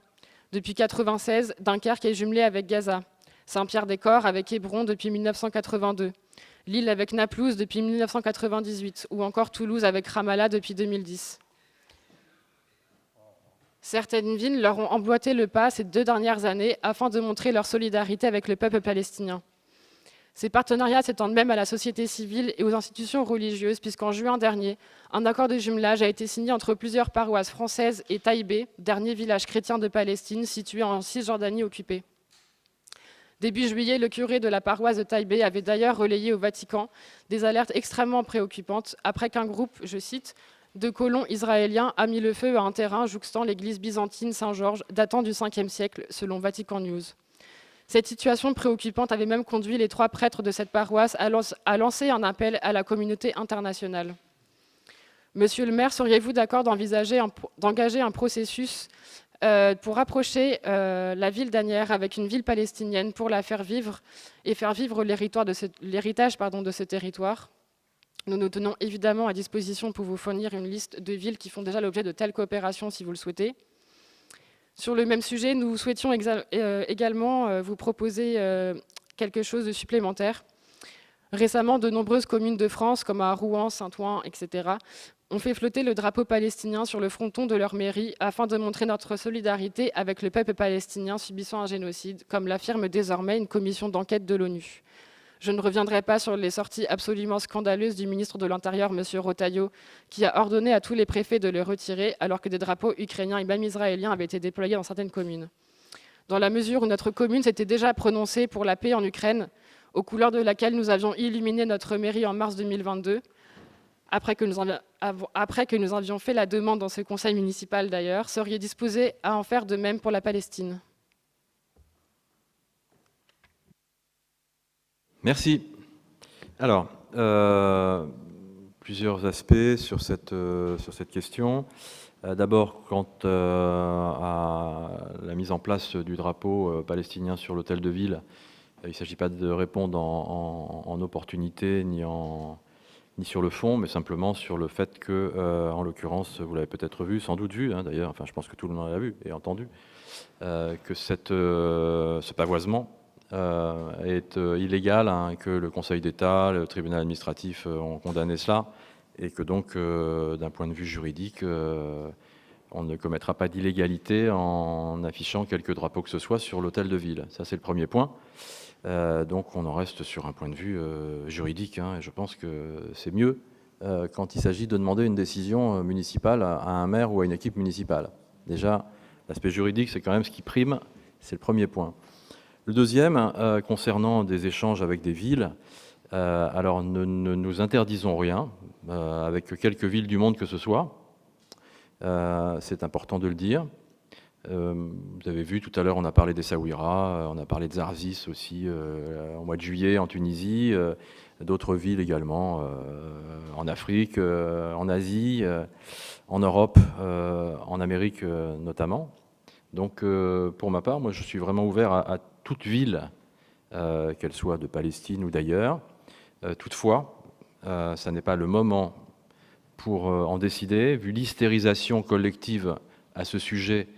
Depuis 1996, Dunkerque est jumelée avec Gaza, Saint-Pierre-des-Corps avec Hébron depuis 1982, Lille avec Naplouse depuis 1998 ou encore Toulouse avec Ramallah depuis 2010. Certaines villes leur ont emboîté le pas ces 2 dernières années afin de montrer leur solidarité avec le peuple palestinien. Ces partenariats s'étendent même à la société civile et aux institutions religieuses, puisqu'en juin dernier, un accord de jumelage a été signé entre plusieurs paroisses françaises et Taïbé, dernier village chrétien de Palestine situé en Cisjordanie occupée. Début juillet, le curé de la paroisse de Taïbé avait d'ailleurs relayé au Vatican des alertes extrêmement préoccupantes après qu'un groupe, je cite, de colons israéliens a mis le feu à un terrain jouxtant l'église byzantine Saint-Georges datant du 5e siècle, selon Vatican News. Cette situation préoccupante avait même conduit les 3 prêtres de cette paroisse à lancer un appel à la communauté internationale. Monsieur le maire, seriez-vous d'accord d'engager un processus pour rapprocher la ville d'Asnières avec une ville palestinienne pour la faire vivre et faire vivre l'héritage de ce territoire? Nous nous tenons évidemment à disposition pour vous fournir une liste de villes qui font déjà l'objet de telles coopérations si vous le souhaitez. Sur le même sujet, nous souhaitions également vous proposer quelque chose de supplémentaire. Récemment, de nombreuses communes de France, comme à Rouen, Saint-Ouen, etc., ont fait flotter le drapeau palestinien sur le fronton de leur mairie afin de montrer notre solidarité avec le peuple palestinien subissant un génocide, comme l'affirme désormais une commission d'enquête de l'ONU. Je ne reviendrai pas sur les sorties absolument scandaleuses du ministre de l'Intérieur, M. Rotaillot, qui a ordonné à tous les préfets de le retirer, alors que des drapeaux ukrainiens et même israéliens avaient été déployés dans certaines communes. Dans la mesure où notre commune s'était déjà prononcée pour la paix en Ukraine, aux couleurs de laquelle nous avions illuminé notre mairie en mars 2022, après que nous avions fait la demande dans ce conseil municipal d'ailleurs, seriez disposés à en faire de même pour la Palestine? Merci. Alors, plusieurs aspects sur cette question. D'abord, quant à la mise en place du drapeau palestinien sur l'hôtel de ville, il ne s'agit pas de répondre en opportunité ni sur le fond, mais simplement sur le fait que, en l'occurrence, vous l'avez peut-être vu, sans doute vu d'ailleurs, enfin je pense que tout le monde l'a vu et entendu, que ce pavoisement est illégal, que le Conseil d'État, le tribunal administratif ont condamné cela, et que donc, d'un point de vue juridique, on ne commettra pas d'illégalité en affichant quelque drapeau que ce soit sur l'hôtel de ville. Ça, c'est le premier point. Donc, on en reste sur un point de vue juridique, et je pense que c'est mieux quand il s'agit de demander une décision municipale à un maire ou à une équipe municipale. Déjà, l'aspect juridique, c'est quand même ce qui prime, c'est le premier point. Le deuxième, concernant des échanges avec des villes, alors ne nous interdisons rien, avec quelques villes du monde que ce soit, c'est important de le dire. Vous avez vu tout à l'heure, on a parlé des Saouira, on a parlé de Zarzis aussi au mois de juillet en Tunisie, d'autres villes également en Afrique, en Asie, en Europe, en Amérique notamment. Donc pour ma part, moi je suis vraiment ouvert à toute ville, qu'elle soit de Palestine ou d'ailleurs. Toutefois, ça n'est pas le moment pour en décider, vu l'hystérisation collective à ce sujet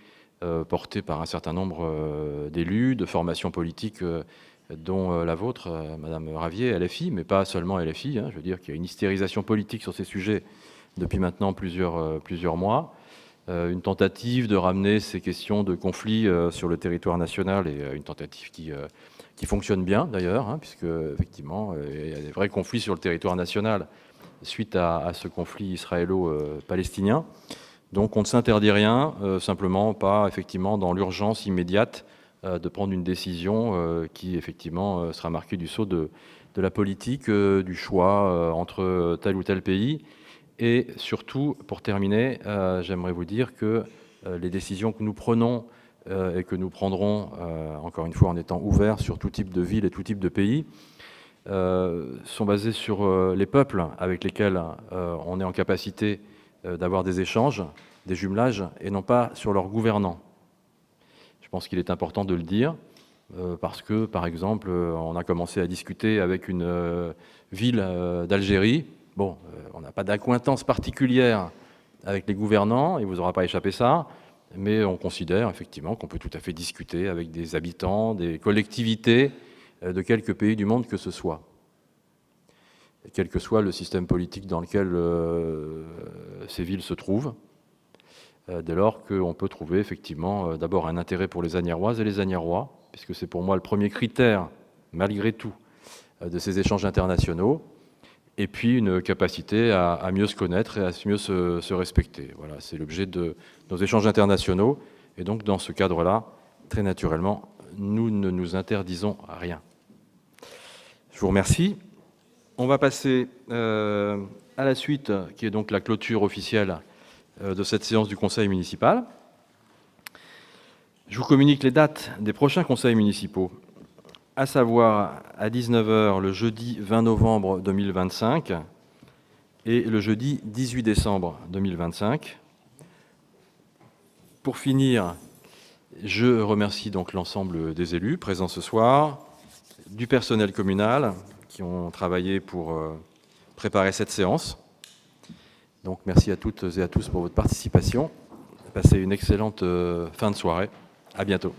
portée par un certain nombre d'élus, de formations politiques, dont la vôtre, Madame Ravier, LFI, mais pas seulement LFI. Je veux dire qu'il y a une hystérisation politique sur ces sujets depuis maintenant plusieurs mois. Une tentative de ramener ces questions de conflit sur le territoire national, et une tentative qui fonctionne bien d'ailleurs, puisque effectivement il y a des vrais conflits sur le territoire national suite à ce conflit israélo-palestinien. Donc on ne s'interdit rien, simplement pas effectivement dans l'urgence immédiate de prendre une décision qui effectivement sera marquée du sceau de la politique, du choix entre tel ou tel pays. Et surtout, pour terminer, j'aimerais vous dire que les décisions que nous prenons et que nous prendrons, encore une fois en étant ouverts sur tout type de ville et tout type de pays, sont basées sur les peuples avec lesquels on est en capacité d'avoir des échanges, des jumelages, et non pas sur leurs gouvernants. Je pense qu'il est important de le dire, parce que, par exemple, on a commencé à discuter avec une ville d'Algérie. Bon, on n'a pas d'accointance particulière avec les gouvernants, il ne vous aura pas échappé ça, mais on considère effectivement qu'on peut tout à fait discuter avec des habitants, des collectivités de quelque pays du monde que ce soit, et quel que soit le système politique dans lequel ces villes se trouvent, dès lors qu'on peut trouver effectivement d'abord un intérêt pour les Agnéroises et les Agnérois, puisque c'est pour moi le premier critère, malgré tout, de ces échanges internationaux, et puis une capacité à mieux se connaître et à mieux se respecter. Voilà, c'est l'objet de nos échanges internationaux, et donc dans ce cadre-là, très naturellement, nous ne nous interdisons rien. Je vous remercie. On va passer à la suite, qui est donc la clôture officielle de cette séance du Conseil municipal. Je vous communique les dates des prochains conseils municipaux, à savoir à 19h le jeudi 20 novembre 2025 et le jeudi 18 décembre 2025. Pour finir, je remercie donc l'ensemble des élus présents ce soir, du personnel communal qui ont travaillé pour préparer cette séance. Donc merci à toutes et à tous pour votre participation. Passez une excellente fin de soirée. À bientôt.